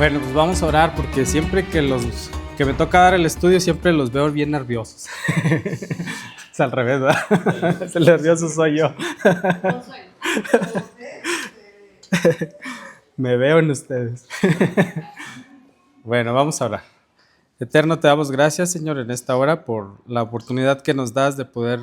Bueno, pues vamos a orar porque siempre que me toca dar el estudio siempre los veo bien nerviosos. Es al revés, ¿verdad? El nervioso soy yo. Me veo en ustedes. Bueno, vamos a orar. Eterno, te damos gracias, Señor, en esta hora por la oportunidad que nos das de poder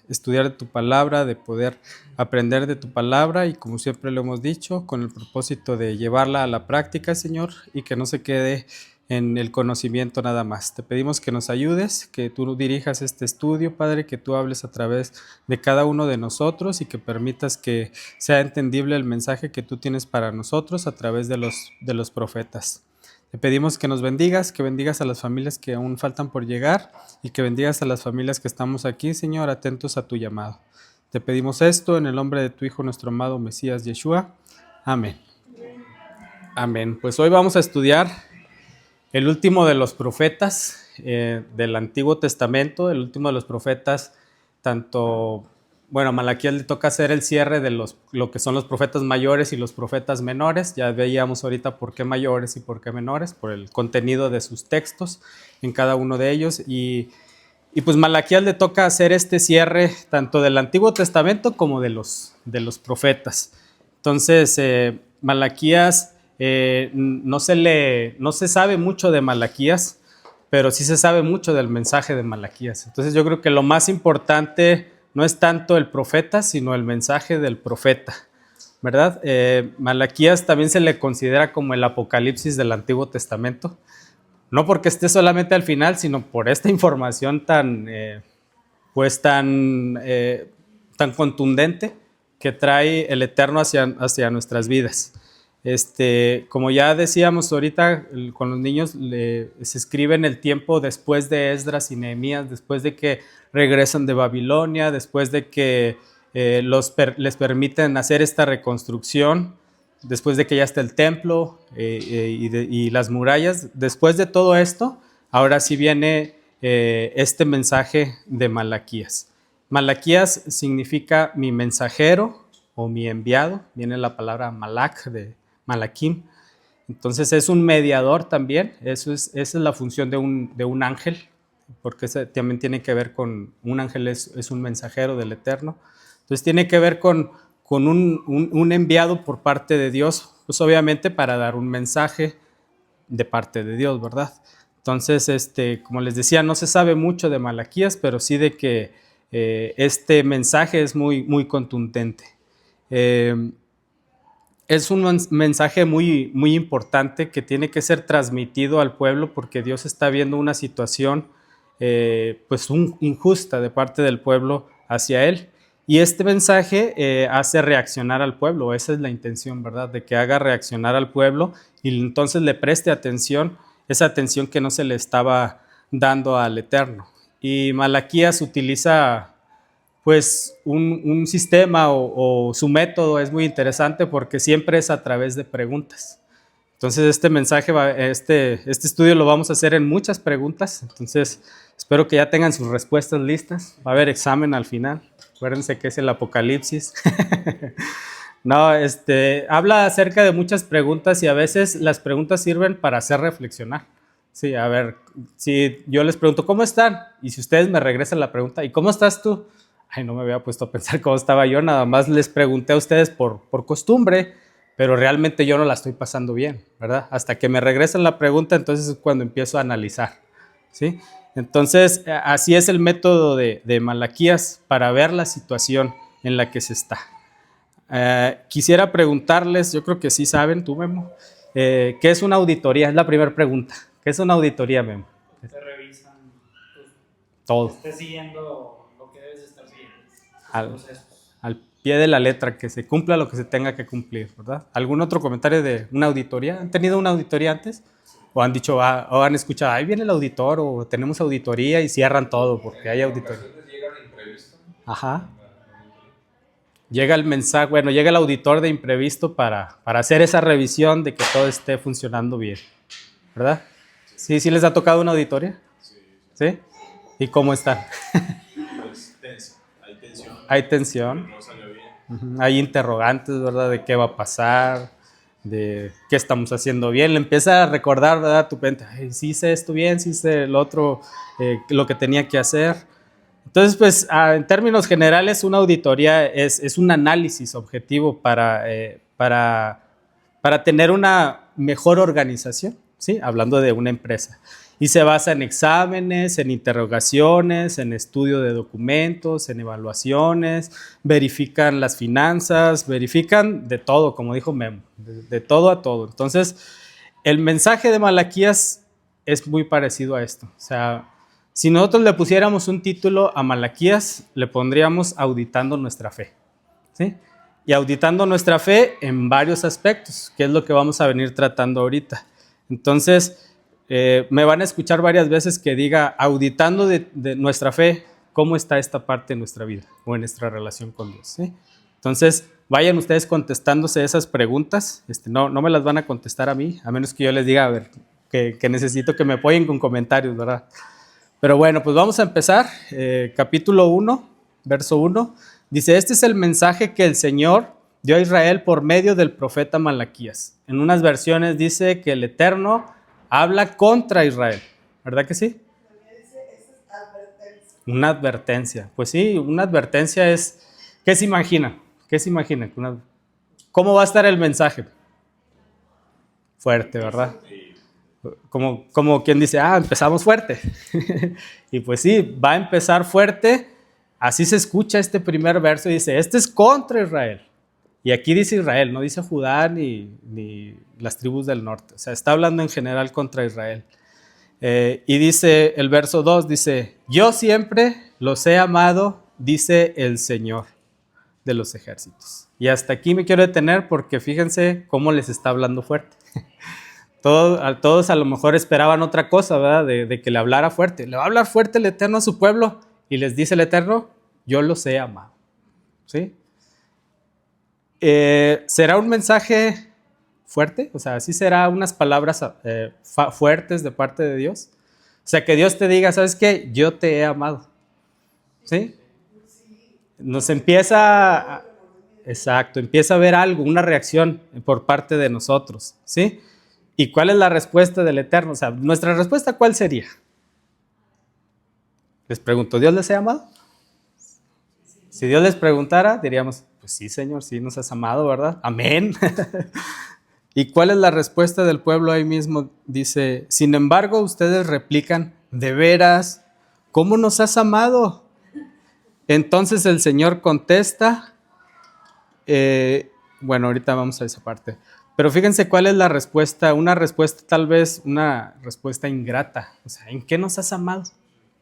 estudiar de tu palabra, de poder aprender de tu palabra y, como siempre lo hemos dicho, con el propósito de llevarla a la práctica, Señor, y que no se quede en el conocimiento nada más. Te pedimos que nos ayudes, que tú dirijas este estudio, Padre, que tú hables a través de cada uno de nosotros y que permitas que sea entendible el mensaje que tú tienes para nosotros a través de los profetas. Te pedimos que nos bendigas, que bendigas a las familias que aún faltan por llegar y que bendigas a las familias que estamos aquí, Señor, atentos a tu llamado. Te pedimos esto en el nombre de tu Hijo, nuestro amado Mesías Yeshua. Amén. Amén. Pues hoy vamos a estudiar el último de los profetas del Antiguo Testamento, el último de los profetas, a Malaquías le toca hacer el cierre de lo que son los profetas mayores y los profetas menores. Ya veíamos ahorita por qué mayores y por qué menores, por el contenido de sus textos en cada uno de ellos. Y pues Malaquías le toca hacer este cierre tanto del Antiguo Testamento como de los profetas. Entonces, Malaquías, no se sabe mucho de Malaquías, pero sí se sabe mucho del mensaje de Malaquías. Entonces yo creo que lo más importante no es tanto el profeta, sino el mensaje del profeta, ¿verdad? Malaquías también se le considera como el Apocalipsis del Antiguo Testamento, no porque esté solamente al final, sino por esta información tan contundente que trae el Eterno hacia nuestras vidas. Como ya decíamos ahorita con los niños, se escribe en el tiempo después de Esdras y Nehemías, después de que regresan de Babilonia, después de que les permiten hacer esta reconstrucción, después de que ya está el templo y las murallas. Después de todo esto, ahora sí viene este mensaje de Malaquías. Malaquías significa mi mensajero o mi enviado, viene la palabra malak de Malaquim. Entonces es un mediador también, esa es la función de un ángel, porque también tiene que ver con, un ángel es un mensajero del Eterno. Entonces tiene que ver con un enviado por parte de Dios, pues obviamente para dar un mensaje de parte de Dios, ¿verdad? Entonces, como les decía, no se sabe mucho de Malaquías, pero sí de que este mensaje es muy, muy contundente. Es un mensaje muy, muy importante que tiene que ser transmitido al pueblo porque Dios está viendo una situación injusta de parte del pueblo hacia Él. Y este mensaje hace reaccionar al pueblo, esa es la intención, ¿verdad? De que haga reaccionar al pueblo y entonces le preste atención, esa atención que no se le estaba dando al Eterno. Y Malaquías utiliza pues un sistema o su método es muy interesante porque siempre es a través de preguntas. Entonces este estudio lo vamos a hacer en muchas preguntas, entonces espero que ya tengan sus respuestas listas. Va a haber examen al final, acuérdense que es el Apocalipsis. No, habla acerca de muchas preguntas y a veces las preguntas sirven para hacer reflexionar. Sí, a ver, si yo les pregunto, ¿cómo están? Y si ustedes me regresan la pregunta, ¿y cómo estás tú? Ay, no me había puesto a pensar cómo estaba yo, nada más les pregunté a ustedes por costumbre, pero realmente yo no la estoy pasando bien, ¿verdad? Hasta que me regresan la pregunta, entonces es cuando empiezo a analizar, ¿sí? Entonces, así es el método de Malaquías para ver la situación en la que se está. Quisiera preguntarles, yo creo que sí saben, tú, Memo, ¿qué es una auditoría? Es la primera pregunta. ¿Qué es una auditoría, Memo? Te revisan todo. Que estés siguiendo lo que debes estar siguiendo. Al pie de la letra, que se cumpla lo que se tenga que cumplir, ¿verdad? ¿Algún otro comentario de una auditoría? ¿Han tenido una auditoría antes? ¿O han dicho, o han escuchado, ahí viene el auditor, o tenemos auditoría y cierran todo porque hay auditoría? Llega un imprevisto. Ajá. Llega el mensaje, bueno, llega el auditor de imprevisto para hacer esa revisión de que todo esté funcionando bien, ¿verdad? ¿Sí les ha tocado una auditoría? ¿Sí? ¿Y cómo están? Pues tenso, hay tensión. Hay tensión. No salió bien. Hay interrogantes, ¿verdad? De qué va a pasar. de qué estamos haciendo bien. Le empieza a recordar, ¿verdad? Tu mente, ay, sí hice esto bien, sí hice lo otro, lo que tenía que hacer. Entonces, pues, en términos generales, una auditoría es un análisis objetivo para tener una mejor organización, ¿sí? Hablando de una empresa. Y se basa en exámenes, en interrogaciones, en estudio de documentos, en evaluaciones, verifican las finanzas, verifican de todo, como dijo Memo, de todo a todo. Entonces, el mensaje de Malaquías es muy parecido a esto. O sea, si nosotros le pusiéramos un título a Malaquías, le pondríamos auditando nuestra fe, ¿sí? Y auditando nuestra fe en varios aspectos, que es lo que vamos a venir tratando ahorita. Entonces, me van a escuchar varias veces que diga, auditando de nuestra fe, cómo está esta parte de nuestra vida o en nuestra relación con Dios, ¿sí? Entonces, vayan ustedes contestándose esas preguntas. No me las van a contestar a mí, a menos que yo les diga, a ver, que necesito que me apoyen con comentarios, ¿verdad? Pero bueno, pues vamos a empezar. Capítulo 1, verso 1. Dice, este es el mensaje que el Señor dio a Israel por medio del profeta Malaquías. En unas versiones dice que el Eterno habla contra Israel. ¿Verdad que sí? Una advertencia. Pues sí, una advertencia es... ¿Qué se imagina? ¿Qué se imagina? ¿Cómo va a estar el mensaje? Fuerte, ¿verdad? Como quien dice, empezamos fuerte. Y pues sí, va a empezar fuerte. Así se escucha este primer verso y dice, este es contra Israel. Y aquí dice Israel, no dice Judá ni las tribus del norte. O sea, está hablando en general contra Israel. Y dice el verso 2, dice, yo siempre los he amado, dice el Señor de los ejércitos. Y hasta aquí me quiero detener porque fíjense cómo les está hablando fuerte. Todos a lo mejor esperaban otra cosa, ¿verdad? De que le hablara fuerte. Le va a hablar fuerte el Eterno a su pueblo y les dice el Eterno, yo los he amado. ¿Sí? ¿Será un mensaje fuerte? O sea, ¿sí será unas palabras fuertes de parte de Dios? O sea, que Dios te diga, ¿sabes qué? Yo te he amado. ¿Sí? Nos empieza... Exacto, empieza a haber algo, una reacción por parte de nosotros. ¿Sí? ¿Y cuál es la respuesta del Eterno? O sea, ¿nuestra respuesta cuál sería? Les pregunto, ¿Dios les ha amado? Si Dios les preguntara, diríamos, pues sí, Señor, sí nos has amado, ¿verdad? Amén. ¿Y cuál es la respuesta del pueblo ahí mismo? Dice, sin embargo, ustedes replican, ¿de veras? ¿Cómo nos has amado? Entonces el Señor contesta, bueno, ahorita vamos a esa parte. Pero fíjense cuál es la respuesta, una respuesta tal vez, una respuesta ingrata. O sea, ¿en qué nos has amado?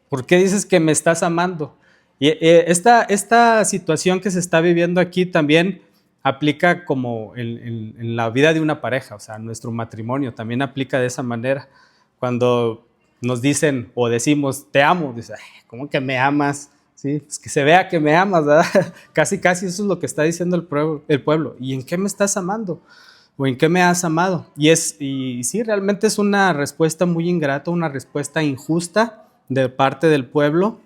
¿Por qué dices que me estás amando? Y esta situación que se está viviendo aquí también aplica como en la vida de una pareja, o sea, nuestro matrimonio también aplica de esa manera. Cuando nos dicen o decimos, te amo, dices, ¿cómo que me amas? Sí, pues que se vea que me amas, ¿verdad? Casi eso es lo que está diciendo el pueblo. ¿Y en qué me estás amando? ¿O en qué me has amado? Y sí, realmente es una respuesta muy ingrata, una respuesta injusta de parte del pueblo,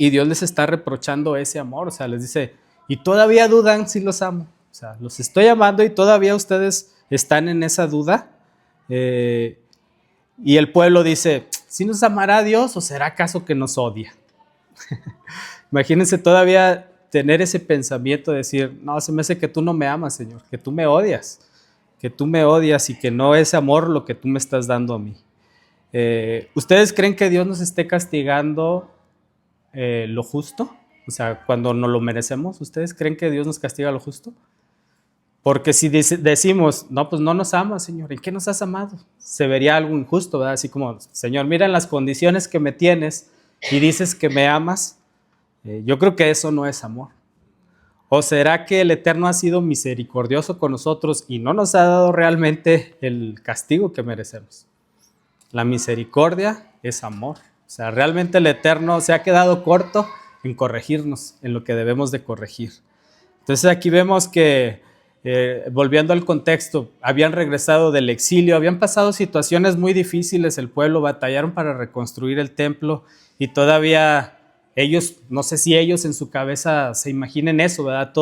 y Dios les está reprochando ese amor. O sea, les dice, y todavía dudan si los amo. O sea, los estoy amando y todavía ustedes están en esa duda. Y el pueblo dice, ¿sí nos amará Dios o será acaso que nos odia? Imagínense todavía tener ese pensamiento de decir, no, se me hace que tú no me amas, Señor, que tú me odias y que no es amor lo que tú me estás dando a mí. ¿Ustedes creen que Dios nos esté castigando lo justo? O sea, cuando no lo merecemos, ¿ustedes creen que Dios nos castiga lo justo? Porque si decimos, no, pues no nos amas, Señor, ¿en qué nos has amado? Se vería algo injusto, ¿verdad? Así como, Señor, mira en las condiciones que me tienes y dices que me amas. Yo creo que eso no es amor. ¿O será que el Eterno ha sido misericordioso con nosotros y no nos ha dado realmente el castigo que merecemos? La misericordia es amor. O sea, realmente el Eterno se ha quedado corto en corregirnos en lo que debemos de corregir. Entonces aquí vemos que, volviendo al contexto, habían regresado del exilio, habían pasado situaciones muy difíciles, el pueblo batallaron para reconstruir el templo y todavía ellos, no sé si ellos en su cabeza se imaginen eso, ¿verdad?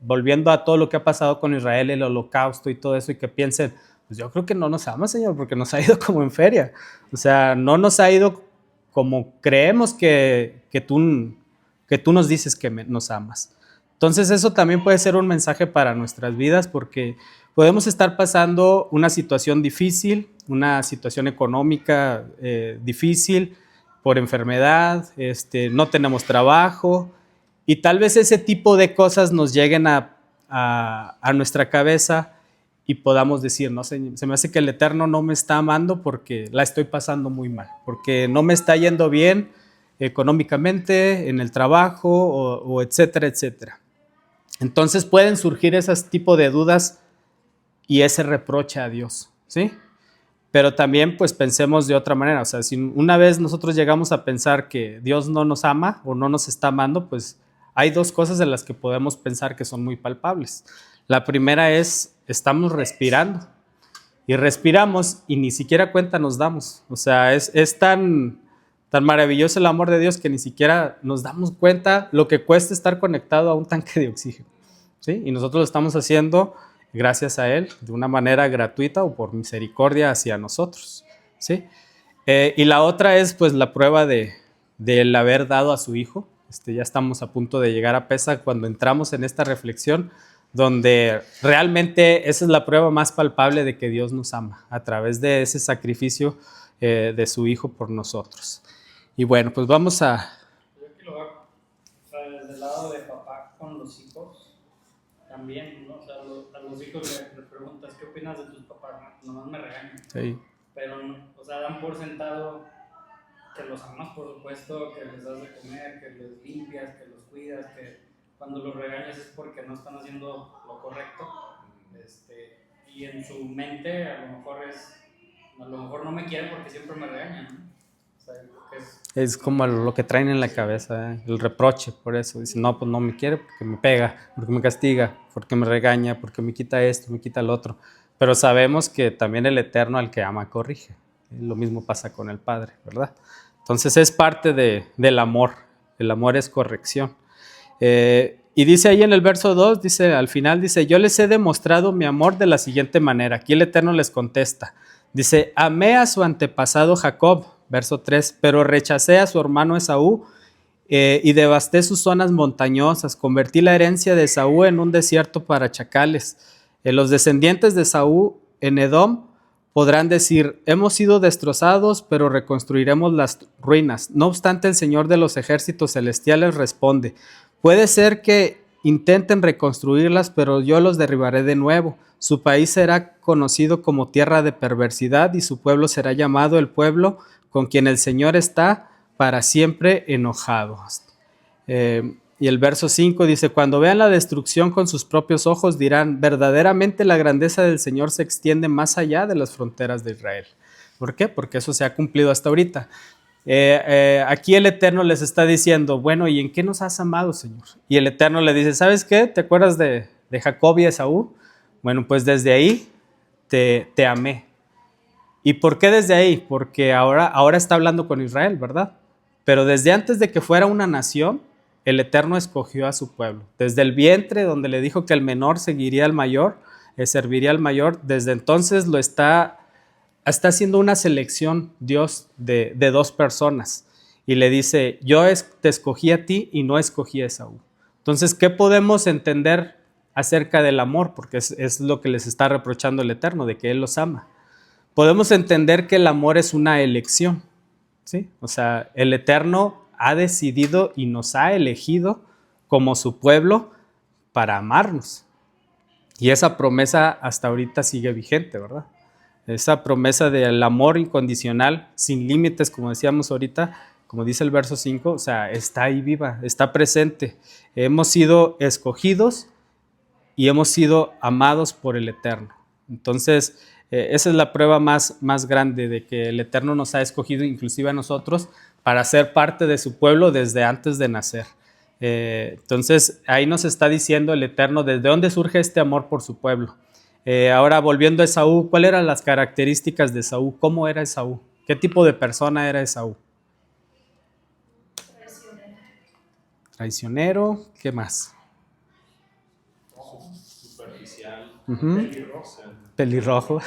volviendo a todo lo que ha pasado con Israel, el holocausto y todo eso, y que piensen, pues yo creo que no nos ama, Señor, porque nos ha ido como en feria. O sea, no nos ha ido como creemos que tú nos dices que nos amas. Entonces eso también puede ser un mensaje para nuestras vidas, porque podemos estar pasando una situación difícil, una situación económica difícil, por enfermedad, no tenemos trabajo, y tal vez ese tipo de cosas nos lleguen a nuestra cabeza y podamos decir, no, se me hace que el Eterno no me está amando porque la estoy pasando muy mal, porque no me está yendo bien económicamente, en el trabajo, o etcétera, etcétera. Entonces pueden surgir esos tipos de dudas y ese reproche a Dios, ¿sí? Pero también pues pensemos de otra manera, o sea, si una vez nosotros llegamos a pensar que Dios no nos ama o no nos está amando, pues hay dos cosas en las que podemos pensar que son muy palpables. La primera es, estamos respirando y respiramos y ni siquiera cuenta nos damos. O sea, es tan maravilloso el amor de Dios que ni siquiera nos damos cuenta lo que cuesta estar conectado a un tanque de oxígeno, ¿sí? Y nosotros lo estamos haciendo gracias a Él, de una manera gratuita o por misericordia hacia nosotros, ¿sí? Y la otra es pues la prueba del haber dado a su Hijo. Ya estamos a punto de llegar a Pesaj cuando entramos en esta reflexión, donde realmente esa es la prueba más palpable de que Dios nos ama, a través de ese sacrificio de su Hijo por nosotros. Y bueno, pues vamos a... Yo aquí lo veo, o sea, desde el lado de papá con los hijos, también, ¿no? O sea, a los hijos les preguntas, ¿qué opinas de tus papás? Nomás me regañan. Sí. Pero, o sea, dan por sentado que los amas, por supuesto, que les das de comer, que les limpias, que los cuidas, que cuando los regañas es porque no están haciendo lo correcto. Y en su mente a lo mejor no me quieren porque siempre me regañan, ¿no? O sea, es como lo que traen en la cabeza, el reproche, por eso. Dicen, no, pues no me quiere porque me pega, porque me castiga, porque me regaña, porque me quita esto, me quita lo otro. Pero sabemos que también el Eterno al que ama corrige. Lo mismo pasa con el Padre, ¿verdad? Entonces es parte del amor. El amor es corrección. Y dice ahí en el verso 2, dice, al final dice, yo les he demostrado mi amor de la siguiente manera. Aquí el Eterno les contesta. Dice, amé a su antepasado Jacob, verso 3, pero rechacé a su hermano Esaú y devasté sus zonas montañosas. Convertí la herencia de Esaú en un desierto para chacales. Los descendientes de Esaú en Edom podrán decir, hemos sido destrozados, pero reconstruiremos las ruinas. No obstante, el Señor de los ejércitos celestiales responde, puede ser que intenten reconstruirlas, pero yo los derribaré de nuevo. Su país será conocido como tierra de perversidad y su pueblo será llamado el pueblo con quien el Señor está para siempre enojado. Y el verso 5 dice, cuando vean la destrucción con sus propios ojos dirán, verdaderamente la grandeza del Señor se extiende más allá de las fronteras de Israel. ¿Por qué? Porque eso se ha cumplido hasta ahorita. Aquí el Eterno les está diciendo, bueno, ¿y en qué nos has amado, Señor? Y el Eterno le dice, ¿sabes qué? ¿Te acuerdas de Jacob y Esaú? Bueno, pues desde ahí te amé. ¿Y por qué desde ahí? Porque ahora está hablando con Israel, ¿verdad? Pero desde antes de que fuera una nación, el Eterno escogió a su pueblo. Desde el vientre, donde le dijo que el menor seguiría al mayor, serviría al mayor, desde entonces lo está haciendo una selección Dios de dos personas. Y le dice, yo te escogí a ti y no escogí a Esaú. Entonces, ¿qué podemos entender acerca del amor? Porque es lo que les está reprochando el Eterno, de que Él los ama. Podemos entender que el amor es una elección, ¿sí? O sea, el Eterno ha decidido y nos ha elegido como su pueblo para amarnos. Y esa promesa hasta ahorita sigue vigente, ¿verdad? Esa promesa del amor incondicional, sin límites, como decíamos ahorita, como dice el verso 5, o sea, está ahí viva, está presente. Hemos sido escogidos y hemos sido amados por el Eterno. Entonces, esa es la prueba más grande de que el Eterno nos ha escogido, inclusive a nosotros, para ser parte de su pueblo desde antes de nacer. Entonces, ahí nos está diciendo el Eterno desde dónde surge este amor por su pueblo. Ahora, volviendo a Esaú, ¿cuáles eran las características de Esaú? ¿Cómo era Esaú? ¿Qué tipo de persona era Esaú? Traicionero. ¿Qué más? Ujú. Pelirrojo. Pelirrojo.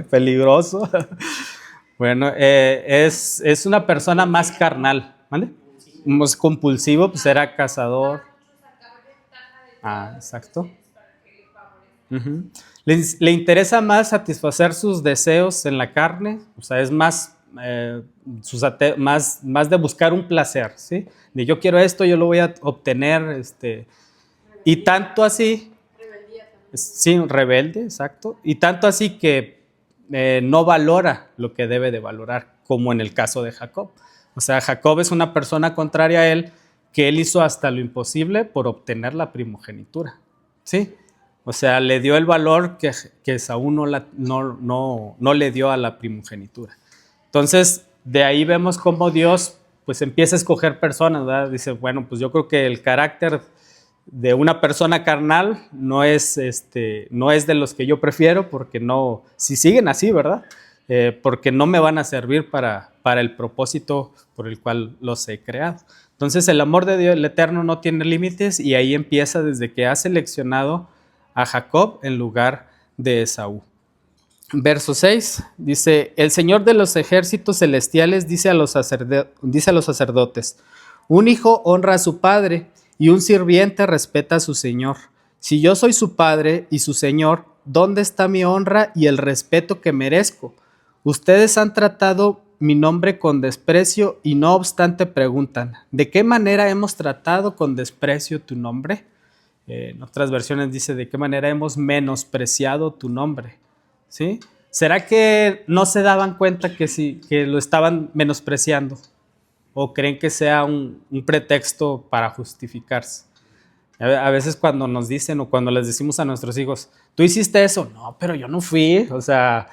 Peligroso. Bueno, es una persona más carnal, ¿vale? Más compulsivo, pues era cazador. Ah, exacto. Ujú. Le interesa más satisfacer sus deseos en la carne, o sea, es más, más de buscar un placer, ¿sí? De yo quiero esto, yo lo voy a obtener, y tanto así, sí, rebelde, exacto, y tanto así que no valora lo que debe de valorar, como en el caso de Jacob. O sea, Jacob es una persona contraria a él, que él hizo hasta lo imposible por obtener la primogenitura, ¿sí? O sea, le dio el valor que Saúl no le dio a la primogenitura. Entonces, de ahí vemos cómo Dios pues empieza a escoger personas, ¿verdad? Dice, bueno, pues yo creo que el carácter de una persona carnal no es de los que yo prefiero, porque no, si siguen así, ¿verdad? Porque no me van a servir para el propósito por el cual los he creado. Entonces el amor de Dios, el Eterno, no tiene límites, y ahí empieza desde que ha seleccionado a Jacob en lugar de Esaú. Verso 6 dice: el Señor de los ejércitos celestiales dice a los sacerdotes: un hijo honra a su padre y un sirviente respeta a su señor. Si yo soy su padre y su señor, ¿dónde está mi honra y el respeto que merezco? Ustedes han tratado mi nombre con desprecio y no obstante preguntan: ¿de qué manera hemos tratado con desprecio tu nombre? En otras versiones dice: ¿de qué manera hemos menospreciado tu nombre? ¿Sí? ¿Será que no se daban cuenta que lo estaban menospreciando? ¿O creen que sea un pretexto para justificarse? A veces cuando nos dicen, o cuando les decimos a nuestros hijos: ¿tú hiciste eso? No, pero yo no fui. O sea,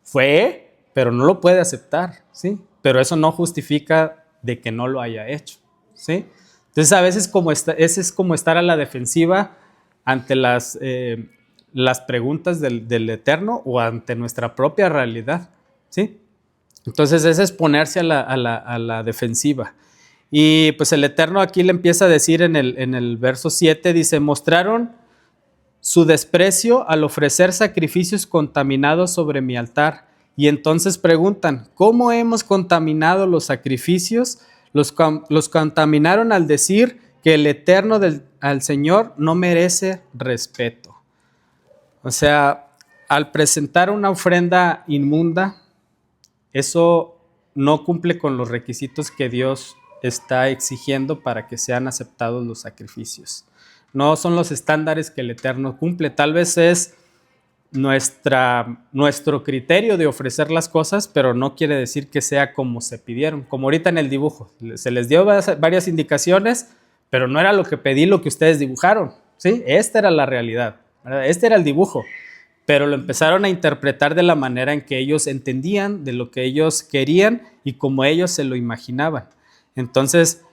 fue, pero no lo puede aceptar, ¿sí? Pero eso no justifica de que no lo haya hecho, ¿sí? Entonces a veces ese es como estar a la defensiva ante las preguntas del Eterno, o ante nuestra propia realidad, ¿sí? Entonces ese es ponerse a la defensiva. Y pues el Eterno aquí le empieza a decir en el verso 7, dice: mostraron su desprecio al ofrecer sacrificios contaminados sobre mi altar. Y entonces preguntan: ¿cómo hemos contaminado los sacrificios? Los contaminaron al decir que el Eterno al Señor no merece respeto. O sea, al presentar una ofrenda inmunda, eso no cumple con los requisitos que Dios está exigiendo para que sean aceptados los sacrificios. No son los estándares que el Eterno cumple. Tal vez es nuestro criterio de ofrecer las cosas, pero no quiere decir que sea como se pidieron. Como ahorita en el dibujo, se les dio varias indicaciones, pero no era lo que pedí, lo que ustedes dibujaron, ¿sí? Esta era la realidad, ¿verdad? Este era el dibujo, pero lo empezaron a interpretar de la manera en que ellos entendían, de lo que ellos querían y como ellos se lo imaginaban. Entonces,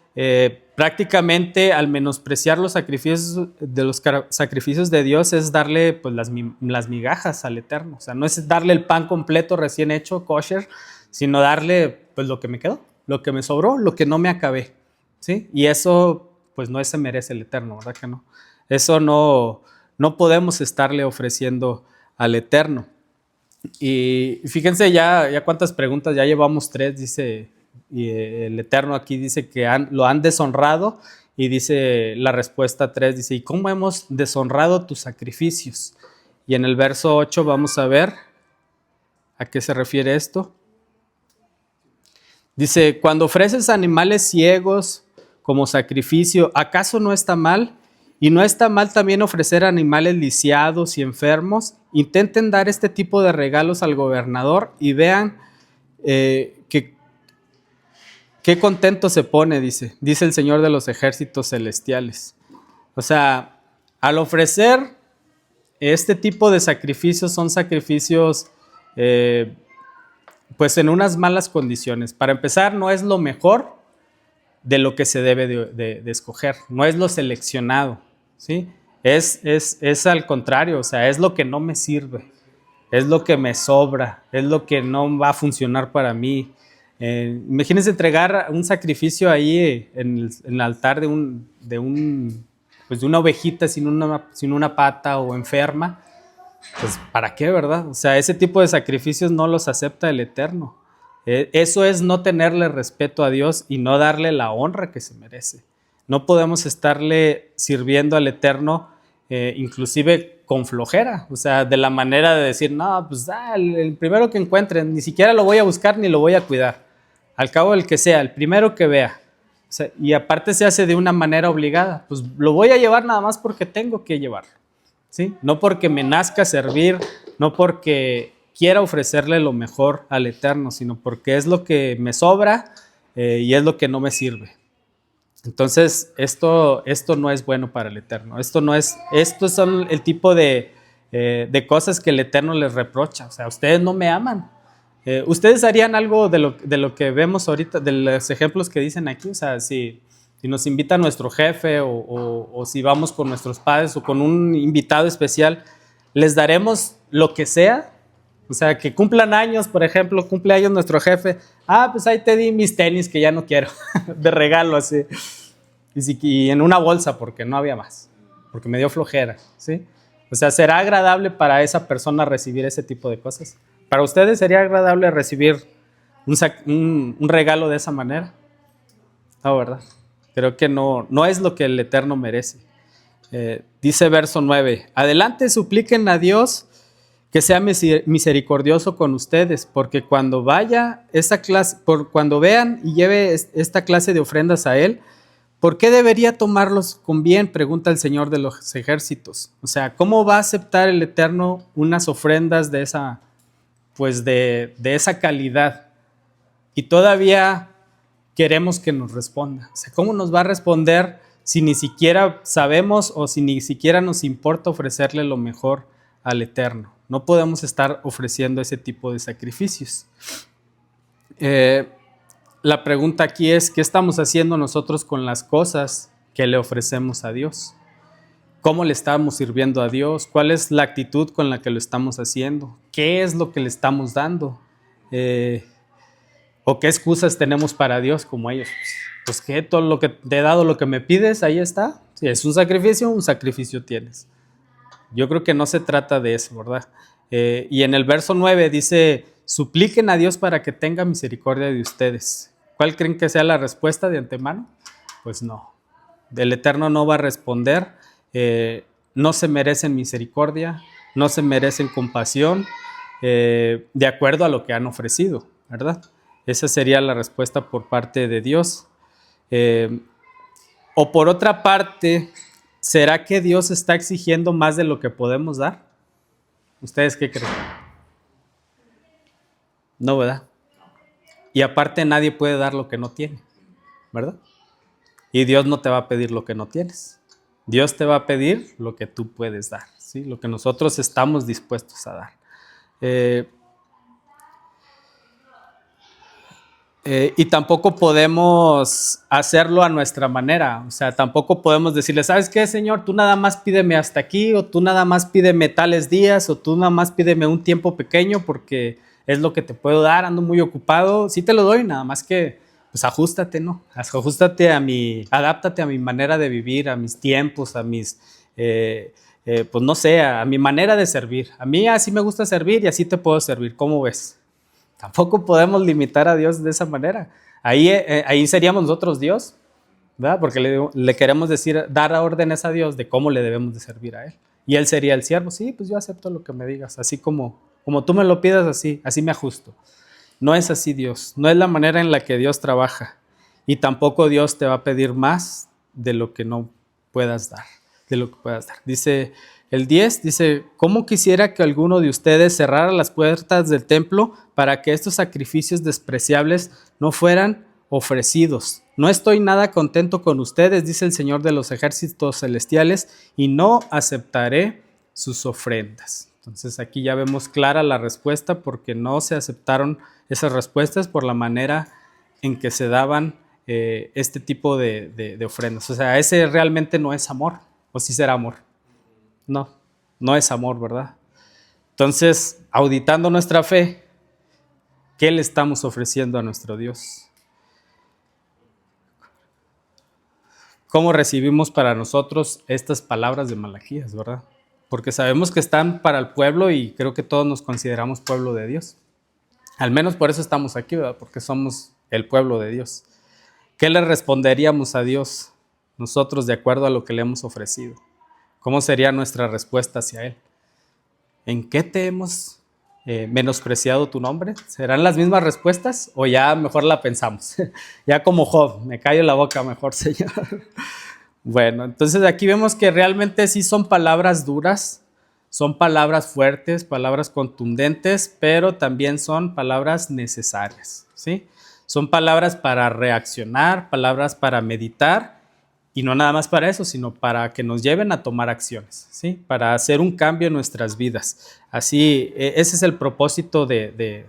prácticamente al menospreciar los sacrificios de Dios es darle pues las migajas al Eterno. O sea, no es darle el pan completo recién hecho, kosher, sino darle pues lo que me quedó, lo que me sobró, lo que no me acabé, ¿sí? Y eso pues no se merece el Eterno, ¿verdad que no? Eso no podemos estarle ofreciendo al Eterno. Y fíjense ya cuántas preguntas, ya llevamos 3, dice. Y el Eterno aquí dice que lo han deshonrado, y dice la respuesta 3, dice: ¿y cómo hemos deshonrado tus sacrificios? Y en el verso 8 vamos a ver a qué se refiere esto. Dice: cuando ofreces animales ciegos como sacrificio, ¿acaso no está mal? ¿Y no está mal también ofrecer animales lisiados y enfermos? Intenten dar este tipo de regalos al gobernador y vean qué contento se pone, dice el Señor de los ejércitos celestiales. O sea, al ofrecer este tipo de sacrificios, son sacrificios pues en unas malas condiciones. Para empezar, no es lo mejor de lo que se debe de escoger, no es lo seleccionado, ¿sí? Es al contrario, o sea, es lo que no me sirve, es lo que me sobra, es lo que no va a funcionar para mí. Imagínense entregar un sacrificio ahí en el altar de un pues de una ovejita sin una pata o enferma, pues ¿para qué, verdad? O sea, ese tipo de sacrificios no los acepta el Eterno. Eso es no tenerle respeto a Dios y no darle la honra que se merece. No podemos estarle sirviendo al Eterno, inclusive con flojera, o sea, de la manera de decir, no, pues el primero que encuentren, ni siquiera lo voy a buscar ni lo voy a cuidar. Al cabo el que sea, el primero que vea. O sea, y aparte se hace de una manera obligada, pues lo voy a llevar nada más porque tengo que llevarlo, ¿sí? No porque me nazca servir, no porque quiera ofrecerle lo mejor al Eterno, sino porque es lo que me sobra y es lo que no me sirve. Entonces, esto no es bueno para el Eterno. Estos son el tipo de cosas que el Eterno les reprocha. O sea, ustedes no me aman. ¿Ustedes harían algo de lo que vemos ahorita, de los ejemplos que dicen aquí? O sea, si nos invita nuestro jefe o si vamos con nuestros padres o con un invitado especial, ¿les daremos lo que sea? O sea, que cumplan años, por ejemplo, cumple años nuestro jefe. Pues ahí te di mis tenis que ya no quiero, de regalo así. Y en una bolsa porque no había más, porque me dio flojera, ¿sí? O sea, ¿será agradable para esa persona recibir ese tipo de cosas? ¿Para ustedes sería agradable recibir un regalo de esa manera? No, ¿verdad? Creo que no es lo que el Eterno merece. Dice verso 9, adelante supliquen a Dios que sea misericordioso con ustedes, porque cuando cuando vean y lleve esta clase de ofrendas a Él, ¿por qué debería tomarlos con bien? Pregunta el Señor de los ejércitos. O sea, ¿cómo va a aceptar el Eterno unas ofrendas de esa, pues de esa calidad? Y todavía queremos que nos responda. O sea, ¿cómo nos va a responder si ni siquiera sabemos o si ni siquiera nos importa ofrecerle lo mejor al Eterno? No podemos estar ofreciendo ese tipo de sacrificios. La pregunta aquí es, ¿qué estamos haciendo nosotros con las cosas que le ofrecemos a Dios? ¿Cómo le estamos sirviendo a Dios? ¿Cuál es la actitud con la que lo estamos haciendo? ¿Qué es lo que le estamos dando? ¿O qué excusas tenemos para Dios como ellos? Pues que todo lo que te he dado, lo que me pides, ahí está. Si es un sacrificio tienes. Yo creo que no se trata de eso, ¿verdad? Y en el verso 9 dice, supliquen a Dios para que tenga misericordia de ustedes. ¿Cuál creen que sea la respuesta de antemano? Pues no. El Eterno no va a responder. No se merecen misericordia, no se merecen compasión, de acuerdo a lo que han ofrecido, ¿verdad? Esa sería la respuesta por parte de Dios. O por otra parte, ¿será que Dios está exigiendo más de lo que podemos dar? ¿Ustedes qué creen? No, ¿verdad? Y aparte nadie puede dar lo que no tiene, ¿verdad? Y Dios no te va a pedir lo que no tienes. Dios te va a pedir lo que tú puedes dar, ¿sí? Lo que nosotros estamos dispuestos a dar. Y tampoco podemos hacerlo a nuestra manera. O sea, tampoco podemos decirle, ¿sabes qué, Señor? Tú nada más pídeme hasta aquí, o tú nada más pídeme tales días, o tú nada más pídeme un tiempo pequeño porque es lo que te puedo dar, ando muy ocupado. Sí te lo doy, nada más que pues ajústate, ¿no? Ajústate adáptate a mi manera de vivir, a mis tiempos, a mis, pues no sé, a mi manera de servir. A mí así me gusta servir y así te puedo servir. ¿Cómo ves? Tampoco podemos limitar a Dios de esa manera. Ahí seríamos nosotros Dios, ¿verdad? Porque le queremos dar órdenes a Dios de cómo le debemos de servir a Él. Y Él sería el siervo. Sí, pues yo acepto lo que me digas, así como tú me lo pidas, así me ajusto. No es así Dios, no es la manera en la que Dios trabaja. Y tampoco Dios te va a pedir más de lo que no puedas dar, Dice el 10, dice, ¿cómo quisiera que alguno de ustedes cerrara las puertas del templo para que estos sacrificios despreciables no fueran ofrecidos? No estoy nada contento con ustedes, dice el Señor de los ejércitos celestiales, y no aceptaré sus ofrendas. Entonces aquí ya vemos clara la respuesta, porque no se aceptaron esas respuestas por la manera en que se daban este tipo de ofrendas. O sea, ese realmente no es amor, ¿o sí será amor? No es amor, ¿verdad? Entonces, auditando nuestra fe, ¿qué le estamos ofreciendo a nuestro Dios? cómo recibimos para nosotros estas palabras de Malaquías, ¿verdad? Porque sabemos que están para el pueblo y creo que todos nos consideramos pueblo de Dios. Al menos por eso estamos aquí, ¿verdad? Porque somos el pueblo de Dios. ¿Qué le responderíamos a Dios nosotros de acuerdo a lo que le hemos ofrecido? ¿Cómo sería nuestra respuesta hacia Él? ¿En qué te hemos menospreciado tu nombre? ¿Serán las mismas respuestas o ya mejor la pensamos? Ya como Job, me callo la boca mejor, Señor. Bueno, entonces aquí vemos que realmente sí son palabras duras, son palabras fuertes, palabras contundentes, pero también son palabras necesarias, ¿sí? Son palabras para reaccionar, palabras para meditar, y no nada más para eso, sino para que nos lleven a tomar acciones, ¿sí? Para hacer un cambio en nuestras vidas. Así, ese es el propósito del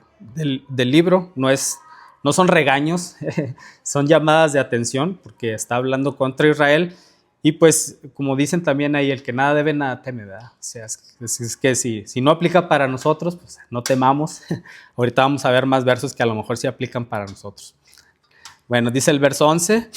libro, no son regaños, son llamadas de atención, porque está hablando contra Israel. Y pues, como dicen también ahí, el que nada debe, nada teme, ¿verdad? O sea, es que si no aplica para nosotros, pues no temamos. Ahorita vamos a ver más versos que a lo mejor sí aplican para nosotros. Bueno, dice el verso 11,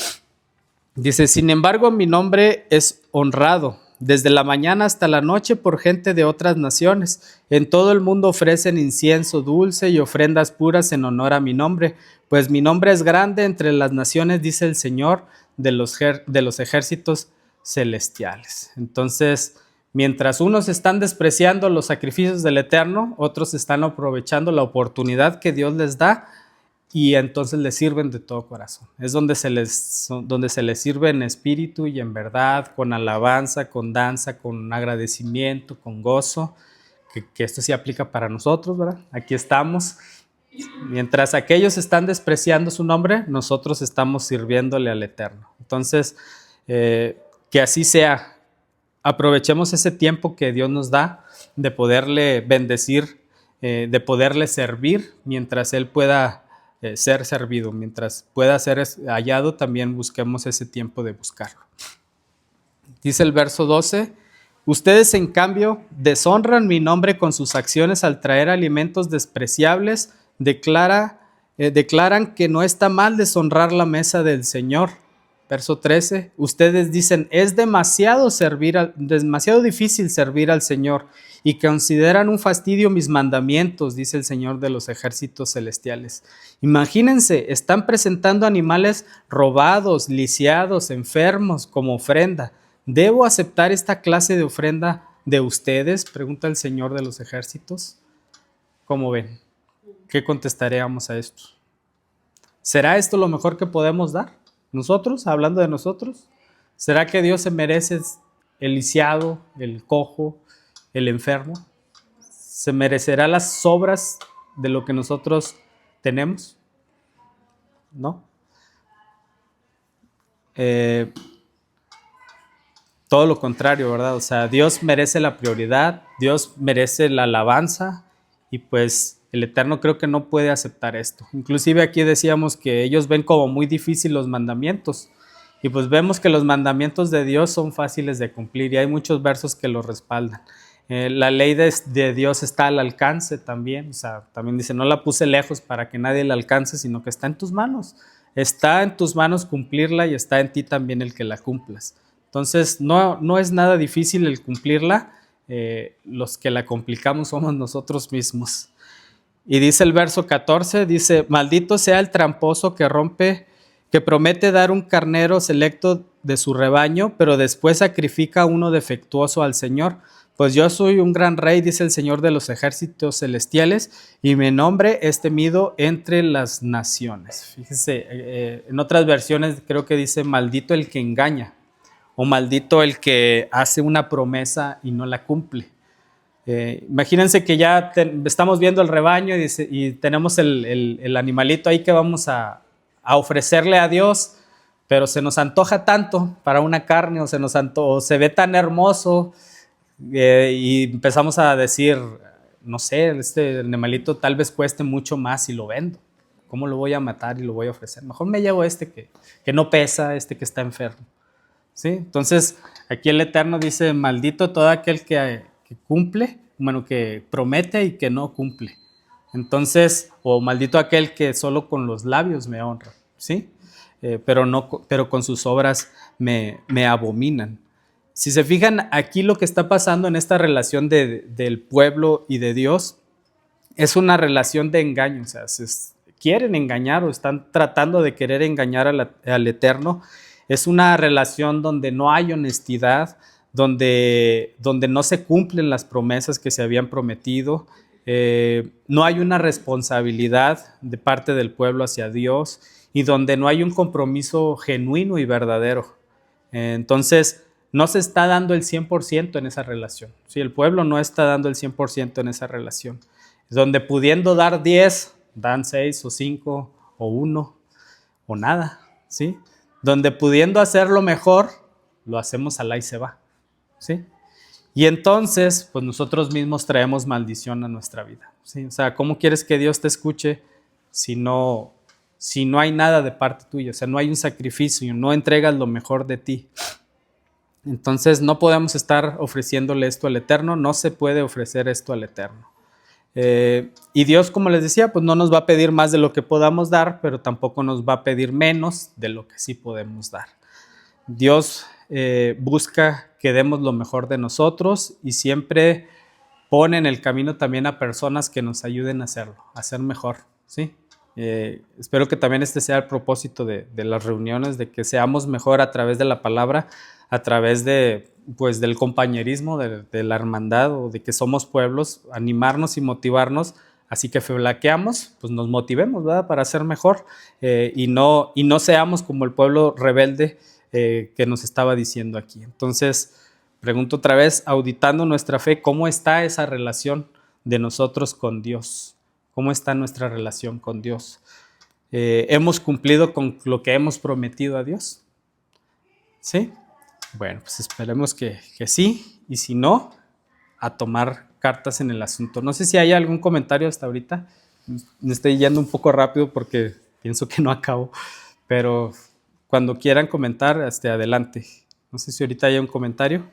dice, sin embargo, mi nombre es honrado desde la mañana hasta la noche por gente de otras naciones. En todo el mundo ofrecen incienso dulce y ofrendas puras en honor a mi nombre, pues mi nombre es grande entre las naciones, dice el Señor de los ejércitos celestiales. Entonces, mientras unos están despreciando los sacrificios del Eterno, otros están aprovechando la oportunidad que Dios les da y entonces les sirven de todo corazón. Es donde se les sirve en espíritu y en verdad, con alabanza, con danza, con agradecimiento, con gozo, que esto sí aplica para nosotros, ¿verdad? Aquí estamos. Mientras aquellos están despreciando su nombre, nosotros estamos sirviéndole al Eterno. Entonces, que así sea. Aprovechemos ese tiempo que Dios nos da de poderle bendecir, de poderle servir mientras Él pueda ser servido. Mientras pueda ser hallado, también busquemos ese tiempo de buscarlo. Dice el verso 12, ustedes en cambio deshonran mi nombre con sus acciones al traer alimentos despreciables, declaran que no está mal deshonrar la mesa del Señor. Verso 13, ustedes dicen, es demasiado difícil servir al Señor y consideran un fastidio mis mandamientos, dice el Señor de los ejércitos celestiales. Imagínense, están presentando animales robados, lisiados, enfermos como ofrenda. ¿Debo aceptar esta clase de ofrenda de ustedes? Pregunta el Señor de los ejércitos. ¿Cómo ven? ¿Qué contestaríamos a esto? ¿Será esto lo mejor que podemos dar? ¿Nosotros? Hablando de nosotros. ¿Será que Dios se merece el lisiado, el cojo, el enfermo? ¿Se merecerá las sobras de lo que nosotros tenemos? ¿No? Todo lo contrario, ¿verdad? O sea, Dios merece la prioridad, Dios merece la alabanza y pues el Eterno creo que no puede aceptar esto. Inclusive aquí decíamos que ellos ven como muy difícil los mandamientos y pues vemos que los mandamientos de Dios son fáciles de cumplir y hay muchos versos que lo respaldan. La ley de Dios está al alcance también, o sea, también dice, no la puse lejos para que nadie la alcance, sino que está en tus manos. Está en tus manos cumplirla y está en ti también el que la cumplas. Entonces, no es nada difícil el cumplirla, los que la complicamos somos nosotros mismos. Y dice el verso 14, dice, maldito sea el tramposo que promete dar un carnero selecto de su rebaño, pero después sacrifica uno defectuoso al Señor. Pues yo soy un gran rey, dice el Señor de los ejércitos celestiales, y mi nombre es temido entre las naciones. Fíjese, en otras versiones creo que dice, maldito el que engaña, o maldito el que hace una promesa y no la cumple. Imagínense que ya estamos viendo el rebaño y tenemos el animalito ahí que vamos a ofrecerle a Dios, pero se nos antoja tanto para una carne o se ve tan hermoso y empezamos a decir, no sé, este animalito tal vez cueste mucho más si lo vendo. ¿Cómo lo voy a matar y lo voy a ofrecer? Mejor me llevo que no pesa, que está enfermo. ¿Sí? Entonces, aquí el Eterno dice, maldito todo aquel que cumple, bueno, que promete y que no cumple. Entonces, o maldito aquel que solo con los labios me honra, ¿sí? pero con sus obras me abominan. Si se fijan, aquí lo que está pasando en esta relación del pueblo y de Dios es una relación de engaño. O sea, quieren engañar o están tratando de querer engañar al Eterno. Es una relación donde no hay honestidad, donde no se cumplen las promesas que se habían prometido. No hay una responsabilidad de parte del pueblo hacia Dios y donde no hay un compromiso genuino y verdadero. Entonces, no se está dando el 100% en esa relación. ¿Sí? El pueblo no está dando el 100% en esa relación. Donde pudiendo dar 10, dan 6 o 5 o 1 o nada. ¿Sí? Donde pudiendo hacerlo mejor, lo hacemos al y se va. ¿Sí? Y entonces, pues nosotros mismos traemos maldición a nuestra vida. ¿Sí? O sea, ¿cómo quieres que Dios te escuche si no hay nada de parte tuya? O sea, no hay un sacrificio, no entregas lo mejor de ti. Entonces no podemos estar ofreciéndole esto al Eterno, no se puede ofrecer esto al Eterno. Y Dios, como les decía, pues no nos va a pedir más de lo que podamos dar, pero tampoco nos va a pedir menos de lo que sí podemos dar. Dios busca que demos lo mejor de nosotros y siempre pone en el camino también a personas que nos ayuden a hacerlo, a ser mejor, ¿sí? Espero que también este sea el propósito de las reuniones, de que seamos mejor a través de la palabra, a través pues, del compañerismo, de la hermandad, o de que somos pueblos, animarnos y motivarnos, así que flaqueamos, pues nos motivemos, ¿verdad? Para ser mejor y no seamos como el pueblo rebelde que nos estaba diciendo aquí. Entonces, pregunto otra vez, auditando nuestra fe, ¿cómo está esa relación de nosotros con Dios? ¿Cómo está nuestra relación con Dios? ¿Hemos cumplido con lo que hemos prometido a Dios? ¿Sí? Bueno, pues esperemos que sí, y si no, a tomar cartas en el asunto. No sé si hay algún comentario hasta ahorita. Me estoy yendo un poco rápido porque pienso que no acabo, pero cuando quieran comentar, adelante. No sé si ahorita hay un comentario.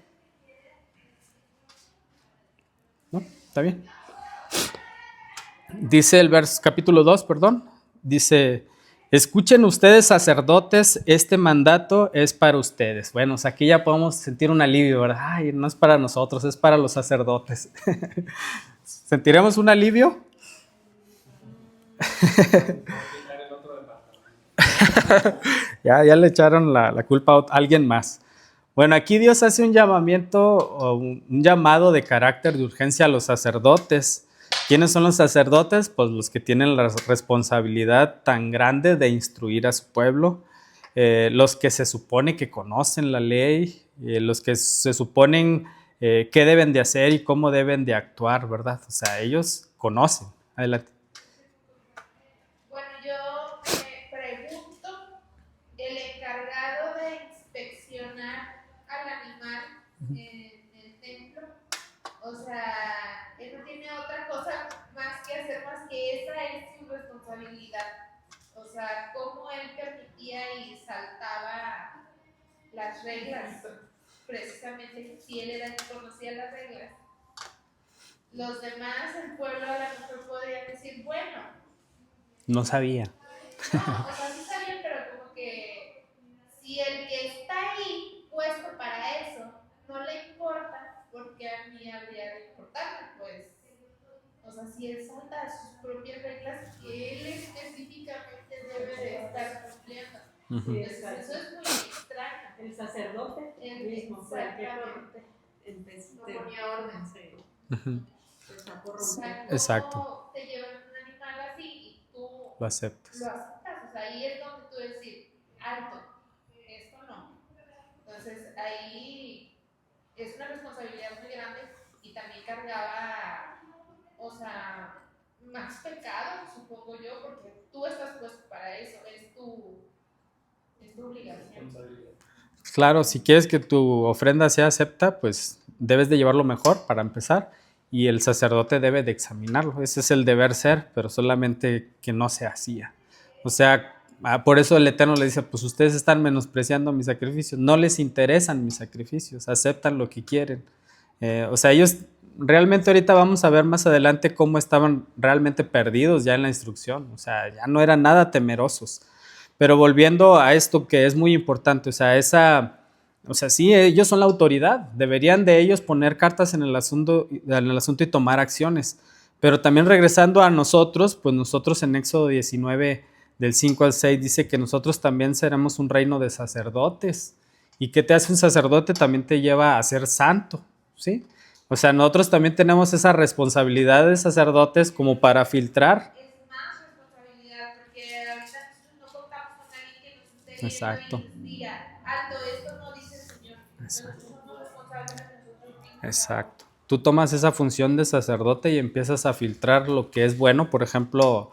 ¿No? ¿Está bien? Dice el capítulo 2, dice, escuchen ustedes sacerdotes, este mandato es para ustedes. Bueno, aquí ya podemos sentir un alivio, ¿verdad? Ay, no es para nosotros, es para los sacerdotes. ¿Sentiremos un alivio? ya le echaron la culpa a alguien más. Bueno, aquí Dios hace un llamamiento o un llamado de carácter de urgencia a los sacerdotes. ¿Quiénes son los sacerdotes? Pues los que tienen la responsabilidad tan grande de instruir a su pueblo, los que se supone que conocen la ley, los que se suponen qué deben de hacer y cómo deben de actuar, ¿verdad? O sea, ellos conocen. Adelante. Bueno, yo me pregunto, el encargado de inspeccionar al animal en el templo, o sea, él no tiene otra cosa más que hacer más que esa es su responsabilidad. O sea, cómo él permitía y saltaba las reglas, precisamente si él era el que conocía las reglas. Los demás, el pueblo a lo mejor podría decir, bueno, no sabía. No, o sea, sí sabían, pero como que si el que está ahí puesto para eso no le importa, porque a mí habría de importarme, pues. O sea, si él salta sus propias reglas que él específicamente debe de estar cumpliendo. Entonces, eso es muy extraño. El sacerdote mismo fue el que ponía orden. Uh-huh. O sea, exacto. Te llevan un animal así y tú lo aceptas. O sea, ahí es donde tú decir, alto, esto no. Entonces, ahí es una responsabilidad muy grande y también cargaba, o sea, más pecado, supongo yo, porque tú estás puesto para eso, es tu obligación. Claro, si quieres que tu ofrenda sea acepta, pues debes de llevarlo mejor para empezar y el sacerdote debe de examinarlo. Ese es el deber ser, pero solamente que no se hacía. O sea, por eso el Eterno le dice, pues ustedes están menospreciando mis sacrificios, no les interesan mis sacrificios, aceptan lo que quieren. O sea, ellos realmente ahorita vamos a ver más adelante cómo estaban realmente perdidos ya en la instrucción, o sea, ya no eran nada temerosos. Pero volviendo a esto que es muy importante, o sea, sí, ellos son la autoridad, deberían de ellos poner cartas en el asunto y tomar acciones. Pero también regresando a nosotros, pues nosotros en Éxodo 19, del 5 al 6, dice que nosotros también seremos un reino de sacerdotes. ¿Y qué te hace un sacerdote? También te lleva a ser santo, ¿sí? O sea, nosotros también tenemos esa responsabilidad de sacerdotes como para filtrar. Es más responsabilidad, porque ahorita nosotros no contamos con alguien que nos esté viendo Exacto. y nos diga, alto, esto no dice el Señor. Exacto. Nosotros somos responsables de nosotros mismos. Exacto. Tú tomas esa función de sacerdote y empiezas a filtrar lo que es bueno, por ejemplo,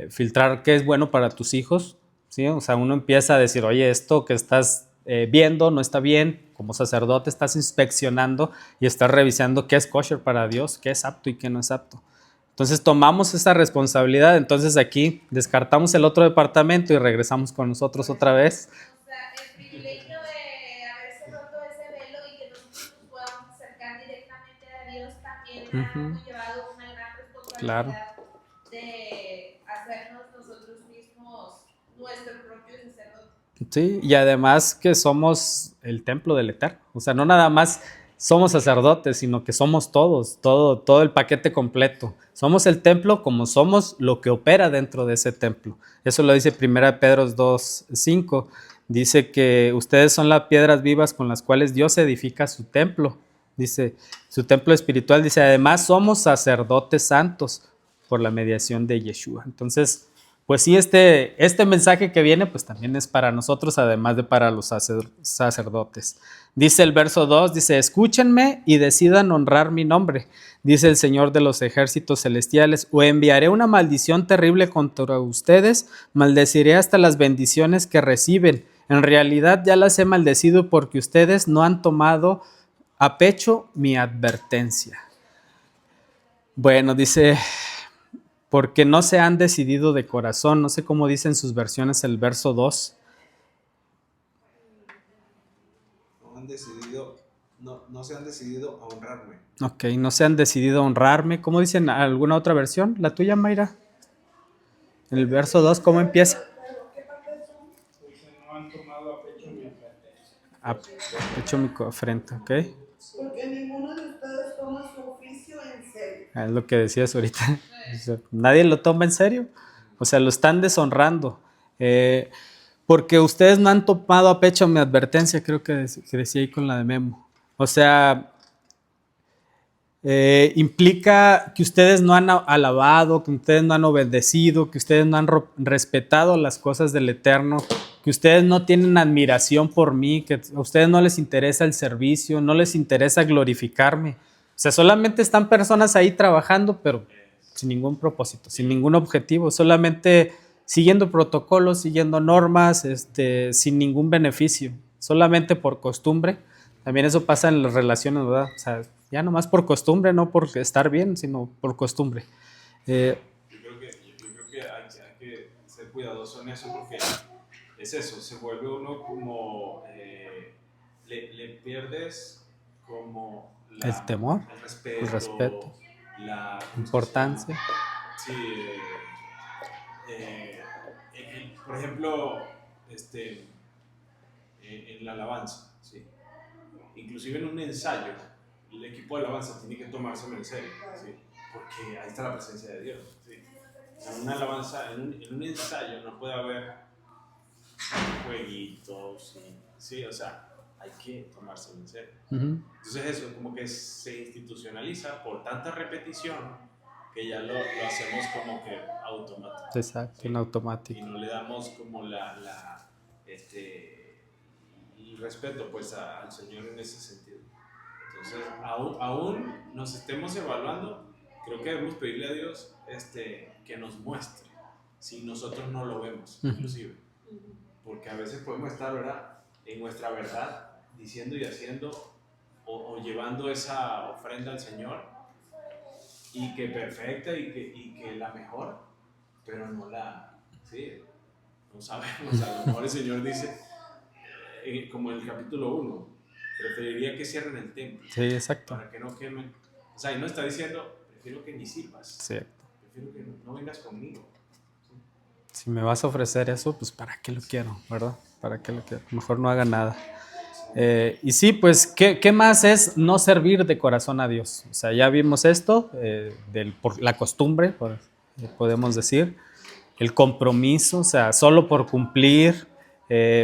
filtrar qué es bueno para tus hijos, ¿sí? O sea, uno empieza a decir, oye, esto que estás viendo no está bien. Como sacerdote estás inspeccionando y estás revisando qué es kosher para Dios, qué es apto y qué no es apto. Entonces tomamos esa responsabilidad, entonces aquí descartamos el otro departamento y regresamos con nosotros otra vez. O sea, el privilegio de haberse roto ese velo y que nosotros nos podamos acercar directamente a Dios también ha conllevado una gran responsabilidad de hacernos nosotros mismos nuestro propio sacerdote. Sí, y además que somos el templo del Eterno. O sea, no nada más somos sacerdotes, sino que somos todos, todo el paquete completo. Somos el templo como somos lo que opera dentro de ese templo. Eso lo dice 1 Pedro 2:5. Dice que ustedes son las piedras vivas con las cuales Dios edifica su templo. Dice, su templo espiritual. Dice, además somos sacerdotes santos por la mediación de Yeshua. Entonces, pues sí, este mensaje que viene, pues también es para nosotros, además de para los sacerdotes. Dice el verso 2, dice, escúchenme y decidan honrar mi nombre, dice el Señor de los ejércitos celestiales, o enviaré una maldición terrible contra ustedes, maldeciré hasta las bendiciones que reciben. En realidad ya las he maldecido porque ustedes no han tomado a pecho mi advertencia. Bueno, dice, porque no se han decidido de corazón. No sé cómo dicen sus versiones el verso 2. No se han decidido a honrarme. Ok, no se han decidido a honrarme. ¿Cómo dicen alguna otra versión? ¿La tuya, Mayra? El verso 2, ¿cómo empieza? Dice, no han tomado a pecho mi advertencia. A pecho mi frente, ok. Porque ninguno de ustedes toma su oficio en serio. Es lo que decías ahorita. Nadie lo toma en serio. O sea, lo están deshonrando. Porque ustedes no han tomado a pecho mi advertencia, creo que decía ahí con la de Memo. O sea, implica que ustedes no han alabado, que ustedes no han obedecido, que ustedes no han respetado las cosas del Eterno, que ustedes no tienen admiración por mí, que a ustedes no les interesa el servicio, no les interesa glorificarme. O sea, solamente están personas ahí trabajando, pero sin ningún propósito, sin ningún objetivo, solamente siguiendo protocolos, siguiendo normas, sin ningún beneficio, solamente por costumbre. También eso pasa en las relaciones, ¿verdad? O sea, ya nomás por costumbre, no por estar bien, sino por costumbre. Yo creo que hay que ser cuidadoso en eso porque es eso, se vuelve uno como, le pierdes como el temor, el respeto, la importancia. Sí, por ejemplo, en la alabanza, ¿sí? Inclusive en un ensayo, el equipo de alabanza tiene que tomárselo en serio, ¿sí? Porque ahí está la presencia de Dios, ¿sí? En una alabanza, en un ensayo no puede haber jueguitos, ¿sí? O sea, hay que tomárselo en serio. Entonces eso como que se institucionaliza por tanta repetición que ya lo hacemos como que automático. Exacto, ¿sí? en automático. Y no le damos como el respeto pues al Señor en ese sentido. Entonces, aún nos estemos evaluando, creo que debemos pedirle a Dios que nos muestre si nosotros no lo vemos, inclusive. Porque a veces podemos estar, ¿verdad?, en nuestra verdad, diciendo y haciendo o llevando esa ofrenda al Señor, y que perfecta y que la mejor, pero no no sabemos. A lo mejor el Señor dice, como en el capítulo 1, preferiría que cierren el templo. Sí, exacto. Para que no quemen. O sea, y no está diciendo, prefiero que ni sirvas. Cierto. Prefiero que no vengas conmigo. Si me vas a ofrecer eso, pues ¿para qué lo quiero, verdad? ¿Para qué lo quiero? Mejor no haga nada. Y sí, pues, ¿qué más es no servir de corazón a Dios? O sea, ya vimos esto, por la costumbre, podemos decir, el compromiso, o sea, solo por cumplir,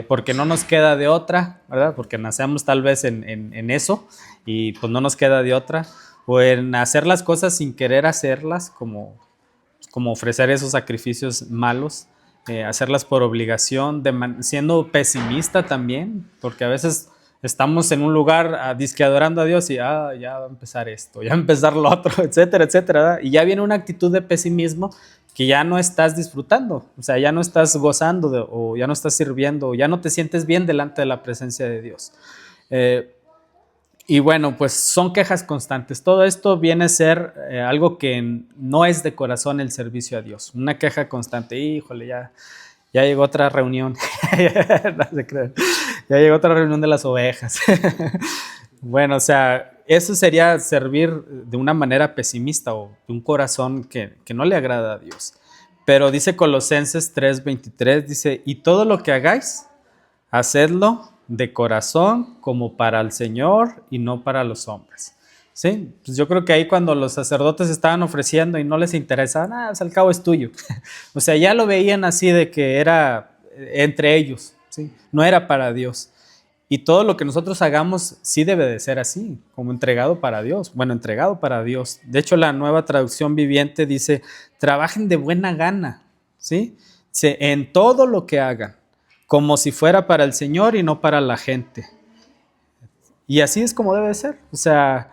porque no nos queda de otra, ¿verdad? Porque nacemos tal vez en eso y pues no nos queda de otra, o en hacer las cosas sin querer hacerlas, como ofrecer esos sacrificios malos, hacerlas por obligación, siendo pesimista también, porque a veces estamos en un lugar dizque adorando a Dios y ya va a empezar esto, ya va a empezar lo otro, etcétera, etcétera, ¿verdad? Y ya viene una actitud de pesimismo que ya no estás disfrutando, o sea, ya no estás gozando o ya no estás sirviendo, o ya no te sientes bien delante de la presencia de Dios. Y bueno, pues son quejas constantes. Todo esto viene a ser algo que no es de corazón el servicio a Dios. Una queja constante. Híjole, ya llegó otra reunión. No se crean. Ya llegó otra reunión de las ovejas. Bueno, o sea, eso sería servir de una manera pesimista o de un corazón que no le agrada a Dios. Pero dice Colosenses 3:23, dice, y todo lo que hagáis, hacedlo de corazón como para el Señor y no para los hombres. ¿Sí? Pues yo creo que ahí cuando los sacerdotes estaban ofreciendo y no les interesaba, pues al cabo es tuyo. O sea, ya lo veían así de que era entre ellos, ¿sí? No era para Dios. Y todo lo que nosotros hagamos sí debe de ser así, como entregado para Dios. Bueno, entregado para Dios. De hecho, la Nueva Traducción Viviente dice, trabajen de buena gana, ¿sí? En todo lo que hagan, como si fuera para el Señor y no para la gente. Y así es como debe ser. O sea,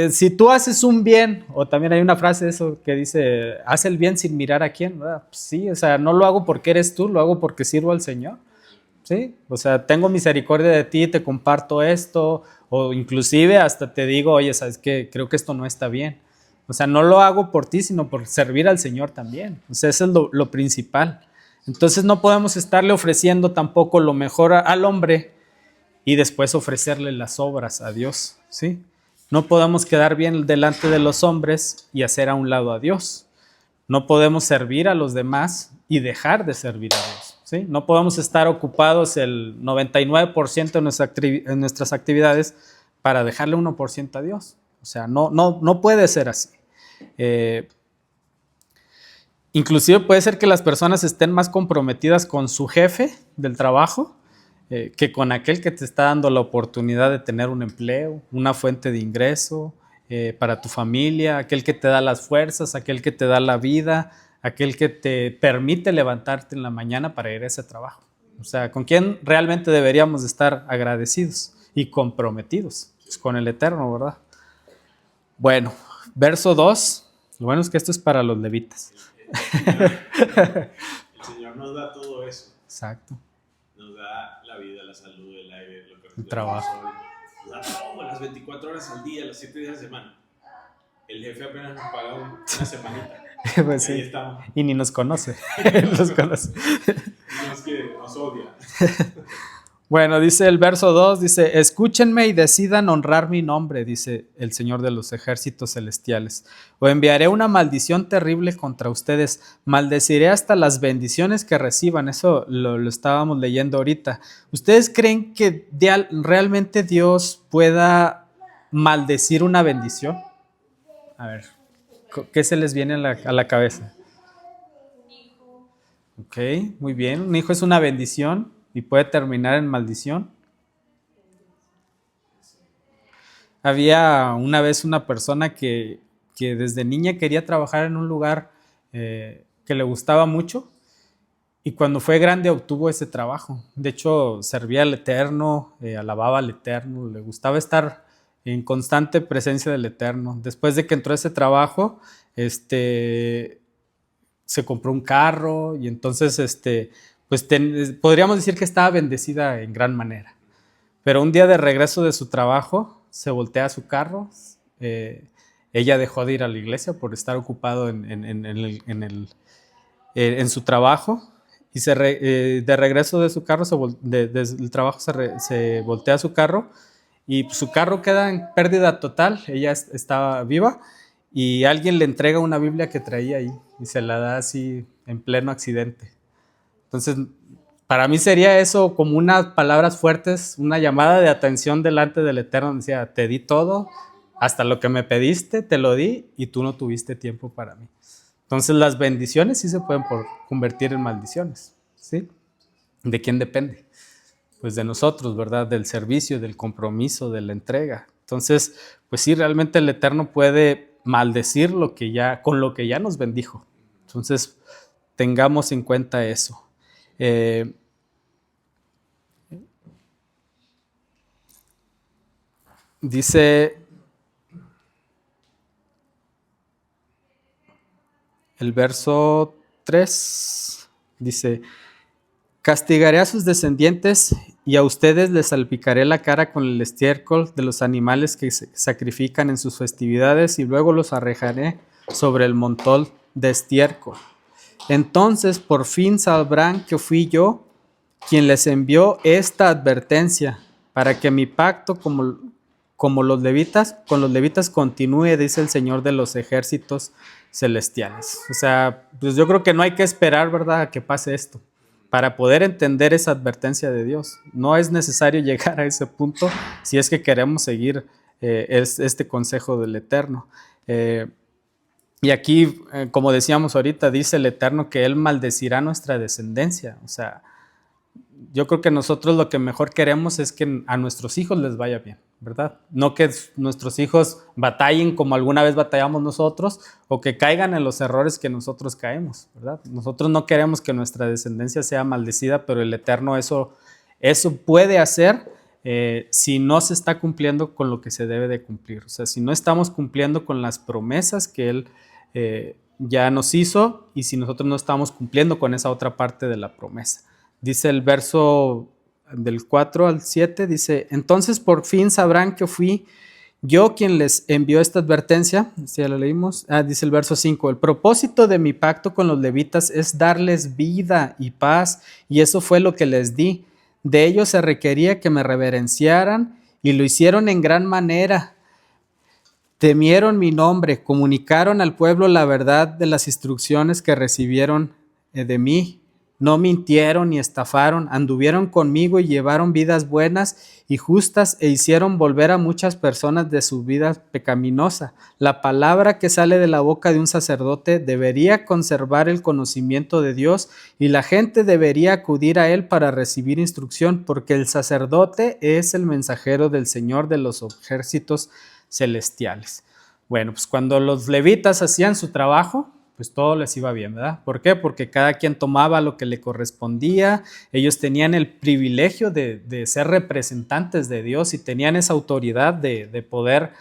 si tú haces un bien, o también hay una frase de eso que dice, haz el bien sin mirar a quién, ¿verdad? Pues sí, o sea, no lo hago porque eres tú, lo hago porque sirvo al Señor. ¿Sí? O sea, tengo misericordia de ti, te comparto esto, o inclusive hasta te digo, oye, ¿sabes qué? Creo que esto no está bien. O sea, no lo hago por ti, sino por servir al Señor también. O sea, eso es lo principal. Entonces no podemos estarle ofreciendo tampoco lo mejor al hombre y después ofrecerle las obras a Dios, ¿sí? No podemos quedar bien delante de los hombres y hacer a un lado a Dios. No podemos servir a los demás y dejar de servir a Dios, ¿sí? No podemos estar ocupados el 99% de nuestras actividades para dejarle 1% a Dios. O sea, no puede ser así. Inclusive puede ser que las personas estén más comprometidas con su jefe del trabajo que con aquel que te está dando la oportunidad de tener un empleo, una fuente de ingreso para tu familia, aquel que te da las fuerzas, aquel que te da la vida, aquel que te permite levantarte en la mañana para ir a ese trabajo. O sea, ¿con quién realmente deberíamos estar agradecidos y comprometidos? Pues con el Eterno, ¿verdad? Bueno, verso 2. Lo bueno es que esto es para los levitas. El Señor nos da todo eso. Exacto. Nos da la vida, la salud, el aire, lo que El trabajo. Nos da todo, las 24 horas al día, los 7 días a la semana. El jefe apenas nos paga una semanita. Pues sí. Ahí estamos. Y ni nos conoce. Nos conoce. No es que nos odia. Bueno, dice el verso 2, dice, escúchenme y decidan honrar mi nombre, dice el Señor de los ejércitos celestiales. O enviaré una maldición terrible contra ustedes, maldeciré hasta las bendiciones que reciban. Eso lo estábamos leyendo ahorita. ¿Ustedes creen que realmente Dios pueda maldecir una bendición? A ver, ¿qué se les viene a la cabeza? Ok, muy bien. Un hijo es una bendición y puede terminar en maldición. Había una vez una persona que desde niña quería trabajar en un lugar que le gustaba mucho y cuando fue grande obtuvo ese trabajo. De hecho, servía al Eterno, alababa al Eterno, le gustaba estar en constante presencia del Eterno. Después de que entró a ese trabajo, se compró un carro y entonces pues podríamos decir que estaba bendecida en gran manera. Pero un día de regreso de su trabajo, se voltea a su carro, ella dejó de ir a la iglesia por estar ocupado en su trabajo y de regreso de su carro, del trabajo se voltea a su carro y su carro queda en pérdida total, ella estaba viva y alguien le entrega una Biblia que traía ahí y se la da así en pleno accidente. Entonces, para mí sería eso como unas palabras fuertes, una llamada de atención delante del Eterno. Decía, te di todo, hasta lo que me pediste, te lo di y tú no tuviste tiempo para mí. Entonces, las bendiciones sí se pueden convertir en maldiciones, ¿sí? ¿De quién depende? Pues de nosotros, ¿verdad? Del servicio, del compromiso, de la entrega. Entonces, pues sí, realmente el Eterno puede maldecir con lo que ya nos bendijo. Entonces, tengamos en cuenta eso. Dice el verso 3, dice, castigaré a sus descendientes y a ustedes les salpicaré la cara con el estiércol de los animales que se sacrifican en sus festividades y luego los arrojaré sobre el montón de estiércol. Entonces por fin sabrán que fui yo quien les envió esta advertencia para que mi pacto con los levitas continúe, dice el Señor de los ejércitos celestiales. O sea, pues yo creo que no hay que esperar, ¿verdad?, a que pase esto para poder entender esa advertencia de Dios. No es necesario llegar a ese punto si es que queremos seguir este consejo del Eterno. Y aquí, como decíamos ahorita, dice el Eterno que Él maldecirá nuestra descendencia. O sea, yo creo que nosotros lo que mejor queremos es que a nuestros hijos les vaya bien, ¿verdad? No que nuestros hijos batallen como alguna vez batallamos nosotros o que caigan en los errores que nosotros caemos, ¿verdad? Nosotros no queremos que nuestra descendencia sea maldecida, pero el Eterno eso puede hacer si no se está cumpliendo con lo que se debe de cumplir. O sea, si no estamos cumpliendo con las promesas que Él ya nos hizo y si nosotros no estamos cumpliendo con esa otra parte de la promesa. Dice el verso del 4 al 7, dice, entonces por fin sabrán que fui yo quien les envió esta advertencia. Ya lo leímos. Dice el verso 5, el propósito de mi pacto con los levitas es darles vida y paz, y eso fue lo que les di. De ellos se requería que me reverenciaran, y lo hicieron en gran manera. Temieron mi nombre, comunicaron al pueblo la verdad de las instrucciones que recibieron de mí. No mintieron ni estafaron, anduvieron conmigo y llevaron vidas buenas y justas e hicieron volver a muchas personas de su vida pecaminosa. La palabra que sale de la boca de un sacerdote debería conservar el conocimiento de Dios y la gente debería acudir a él para recibir instrucción, porque el sacerdote es el mensajero del Señor de los ejércitos celestiales. Bueno, pues cuando los levitas hacían su trabajo, pues todo les iba bien, ¿verdad? ¿Por qué? Porque cada quien tomaba lo que le correspondía, ellos tenían el privilegio de ser representantes de Dios y tenían esa autoridad de poder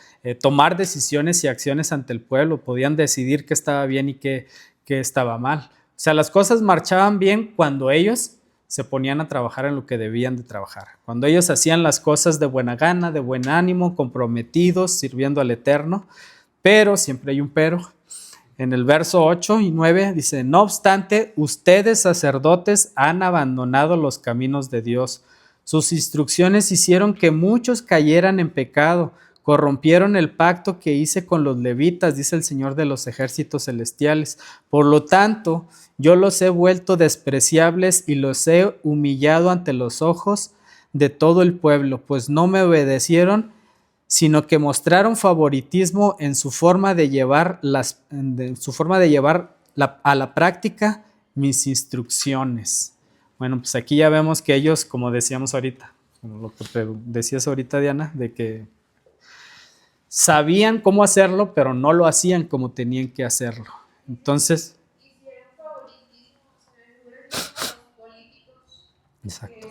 tomar decisiones y acciones ante el pueblo, podían decidir qué estaba bien y qué estaba mal. O sea, las cosas marchaban bien cuando ellos se ponían a trabajar en lo que debían de trabajar, cuando ellos hacían las cosas de buena gana, de buen ánimo, comprometidos, sirviendo al Eterno, pero siempre hay un pero. En el verso 8 y 9 dice, no obstante, ustedes sacerdotes han abandonado los caminos de Dios. Sus instrucciones hicieron que muchos cayeran en pecado, corrompieron el pacto que hice con los levitas, dice el Señor de los ejércitos celestiales. Por lo tanto, yo los he vuelto despreciables y los he humillado ante los ojos de todo el pueblo, pues no me obedecieron, sino que mostraron favoritismo en su forma de llevar a la práctica mis instrucciones. Bueno, pues aquí ya vemos que ellos, como decíamos ahorita, como lo que te decías ahorita, Diana, de que sabían cómo hacerlo, pero no lo hacían como tenían que hacerlo. Entonces, Hicieron favoritismo, los políticos. exacto.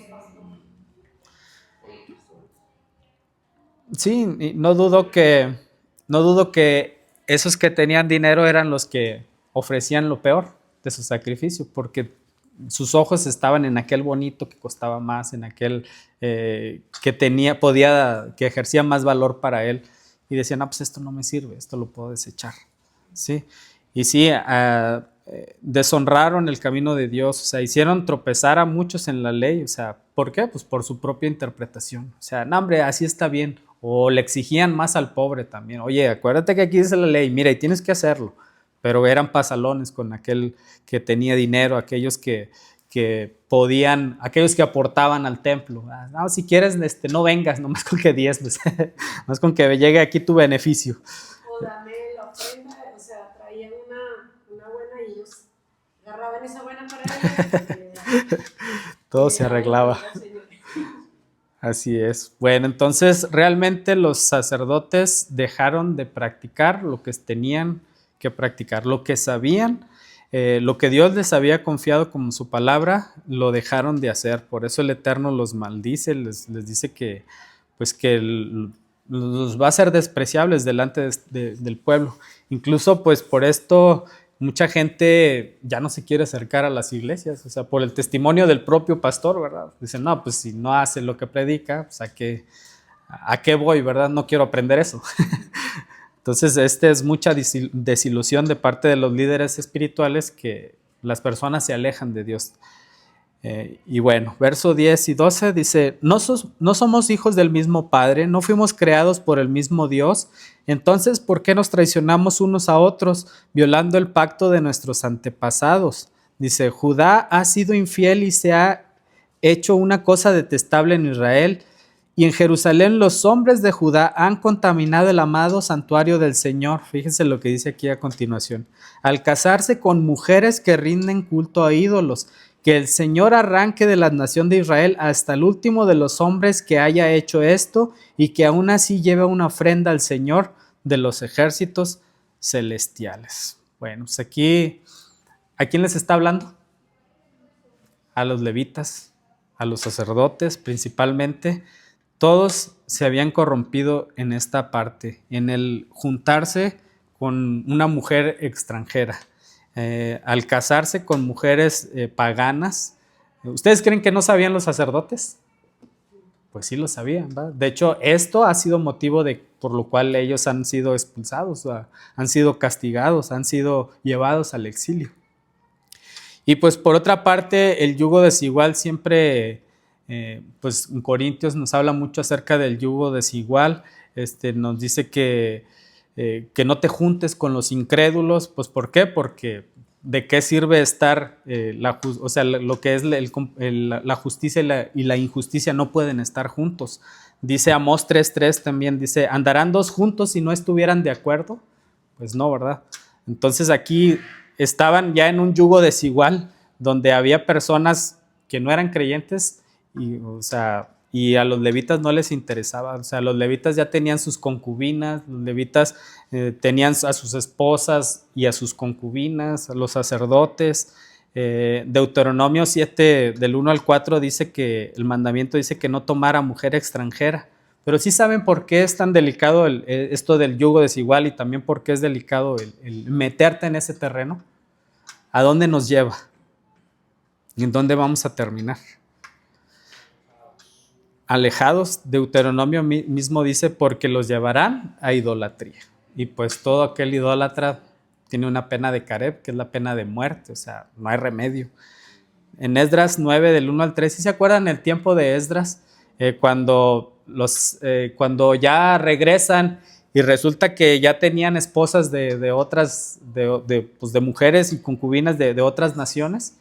Sí, y no dudo que esos que tenían dinero eran los que ofrecían lo peor de su sacrificio, porque sus ojos estaban en aquel bonito que costaba más, en aquel que ejercía más valor para él, y decían, pues esto no me sirve, esto lo puedo desechar, ¿sí? Y sí, deshonraron el camino de Dios, o sea, hicieron tropezar a muchos en la ley, o sea, ¿por qué? Pues por su propia interpretación, o sea, no, hombre, así está bien, o le exigían más al pobre también. Oye, acuérdate que aquí dice la ley, mira, y tienes que hacerlo. Pero eran pasalones con aquel que tenía dinero, aquellos que podían, aquellos que aportaban al templo. No, si quieres, no vengas, nomás con que diezmes, nomás con que llegue aquí tu beneficio. O dame la ofrenda, o sea, traían una buena y ellos agarraban esa buena para ellos. Todo se arreglaba. Así es. Bueno, entonces realmente los sacerdotes dejaron de practicar lo que tenían que practicar, lo que sabían, lo que Dios les había confiado como su palabra, lo dejaron de hacer. Por eso el Eterno los maldice, les dice que, pues que los va a hacer despreciables delante del pueblo. Incluso pues por esto mucha gente ya no se quiere acercar a las iglesias, o sea, por el testimonio del propio pastor, ¿verdad? Dicen, no, pues si no hace lo que predica, pues ¿a qué voy, verdad? No quiero aprender eso. Entonces, es mucha desilusión de parte de los líderes espirituales, que las personas se alejan de Dios. Y bueno, verso 10 y 12 dice, ¿No somos hijos del mismo Padre? ¿No fuimos creados por el mismo Dios? Entonces, ¿por qué nos traicionamos unos a otros, violando el pacto de nuestros antepasados? Dice, Judá ha sido infiel y se ha hecho una cosa detestable en Israel, y en Jerusalén los hombres de Judá han contaminado el amado santuario del Señor. Fíjense lo que dice aquí a continuación. Al casarse con mujeres que rinden culto a ídolos, que el Señor arranque de la nación de Israel hasta el último de los hombres que haya hecho esto, y que aún así lleve una ofrenda al Señor de los ejércitos celestiales. Bueno, pues aquí, ¿a quién les está hablando? A los levitas, a los sacerdotes principalmente. Todos se habían corrompido en esta parte, en el juntarse con una mujer extranjera, al casarse con mujeres paganas. ¿Ustedes creen que no sabían los sacerdotes? Pues sí lo sabían, ¿verdad? De hecho, esto ha sido motivo por lo cual ellos han sido expulsados, han sido castigados, han sido llevados al exilio. Y pues por otra parte, el yugo desigual siempre... pues en Corintios nos habla mucho acerca del yugo desigual. Nos dice que no te juntes con los incrédulos. Pues ¿por qué? Porque ¿de qué sirve estar lo que es la justicia y la injusticia no pueden estar juntos? Dice Amós 3:3 también, dice, ¿andarán dos juntos si no estuvieran de acuerdo? Pues no, ¿verdad? Entonces aquí estaban ya en un yugo desigual, donde había personas que no eran creyentes. Y a los levitas no les interesaba. O sea, los levitas ya tenían sus concubinas, los levitas tenían a sus esposas y a sus concubinas, a los sacerdotes. Deuteronomio 7, del 1 al 4, dice que el mandamiento dice que no tomara mujer extranjera. Pero sí saben por qué es tan delicado esto del yugo desigual, y también por qué es delicado el meterte en ese terreno. ¿A dónde nos lleva? ¿Y en dónde vamos a terminar? Alejados. Deuteronomio mismo dice, porque los llevarán a idolatría. Y pues todo aquel idólatra tiene una pena de Careb, que es la pena de muerte, o sea, no hay remedio. En Esdras 9, del 1 al 3, ¿sí se acuerdan el tiempo de Esdras? Cuando ya regresan y resulta que ya tenían esposas de otras, de mujeres y concubinas de otras naciones.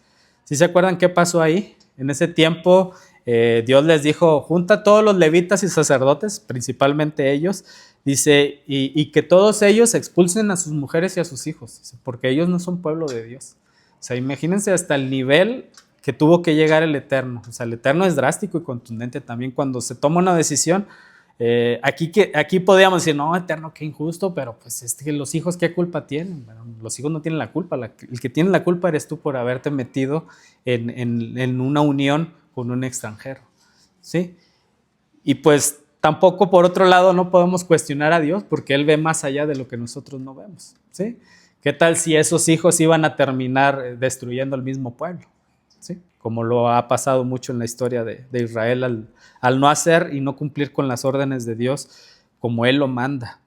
¿Sí se acuerdan qué pasó ahí? En ese tiempo Dios les dijo, junta a todos los levitas y sacerdotes, principalmente ellos, dice, y que todos ellos expulsen a sus mujeres y a sus hijos, porque ellos no son pueblo de Dios. O sea, imagínense hasta el nivel que tuvo que llegar el Eterno. O sea, el Eterno es drástico y contundente también cuando se toma una decisión. Aquí podríamos decir, no, Eterno, qué injusto, pero pues es que los hijos, ¿qué culpa tienen? Bueno, los hijos no tienen la culpa, el que tiene la culpa eres tú por haberte metido en una unión con un extranjero, ¿sí? Y pues tampoco, por otro lado, no podemos cuestionar a Dios, porque Él ve más allá de lo que nosotros no vemos, ¿sí? ¿Qué tal si esos hijos iban a terminar destruyendo el mismo pueblo? ¿Sí? Como lo ha pasado mucho en la historia de Israel al no hacer y no cumplir con las órdenes de Dios como Él lo manda.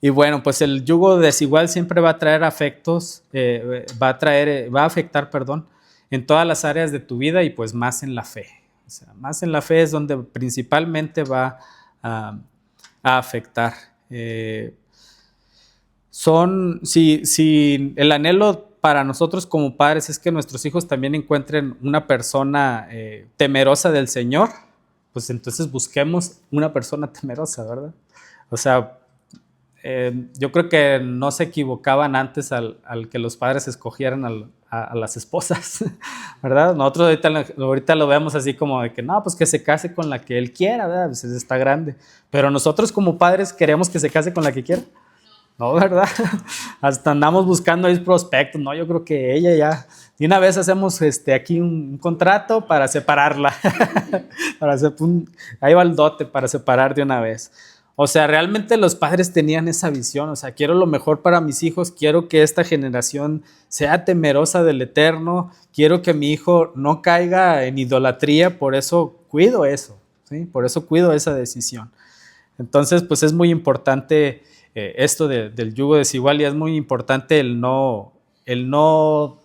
Y bueno, pues el yugo desigual siempre va a traer va a afectar en todas las áreas de tu vida, y pues más en la fe. O sea, más en la fe es donde principalmente va a afectar. Si el anhelo para nosotros como padres es que nuestros hijos también encuentren una persona temerosa del Señor, pues entonces busquemos una persona temerosa, ¿verdad? O sea, yo creo que no se equivocaban antes al que los padres escogieran a las esposas, ¿verdad? Nosotros ahorita lo vemos así como de que no, pues que se case con la que él quiera, ¿verdad? Pues está grande. Pero nosotros como padres queremos que se case con la que quiera. No, ¿verdad? Hasta andamos buscando ahí prospectos. No, yo creo que ella ya. Y una vez hacemos aquí un contrato para separarla. Ahí va el dote para separar de una vez. O sea, realmente los padres tenían esa visión. O sea, quiero lo mejor para mis hijos. Quiero que esta generación sea temerosa del Eterno. Quiero que mi hijo no caiga en idolatría. Por eso cuido eso, ¿sí? Por eso cuido esa decisión. Entonces, pues es muy importante esto del yugo desigual, y es muy importante el no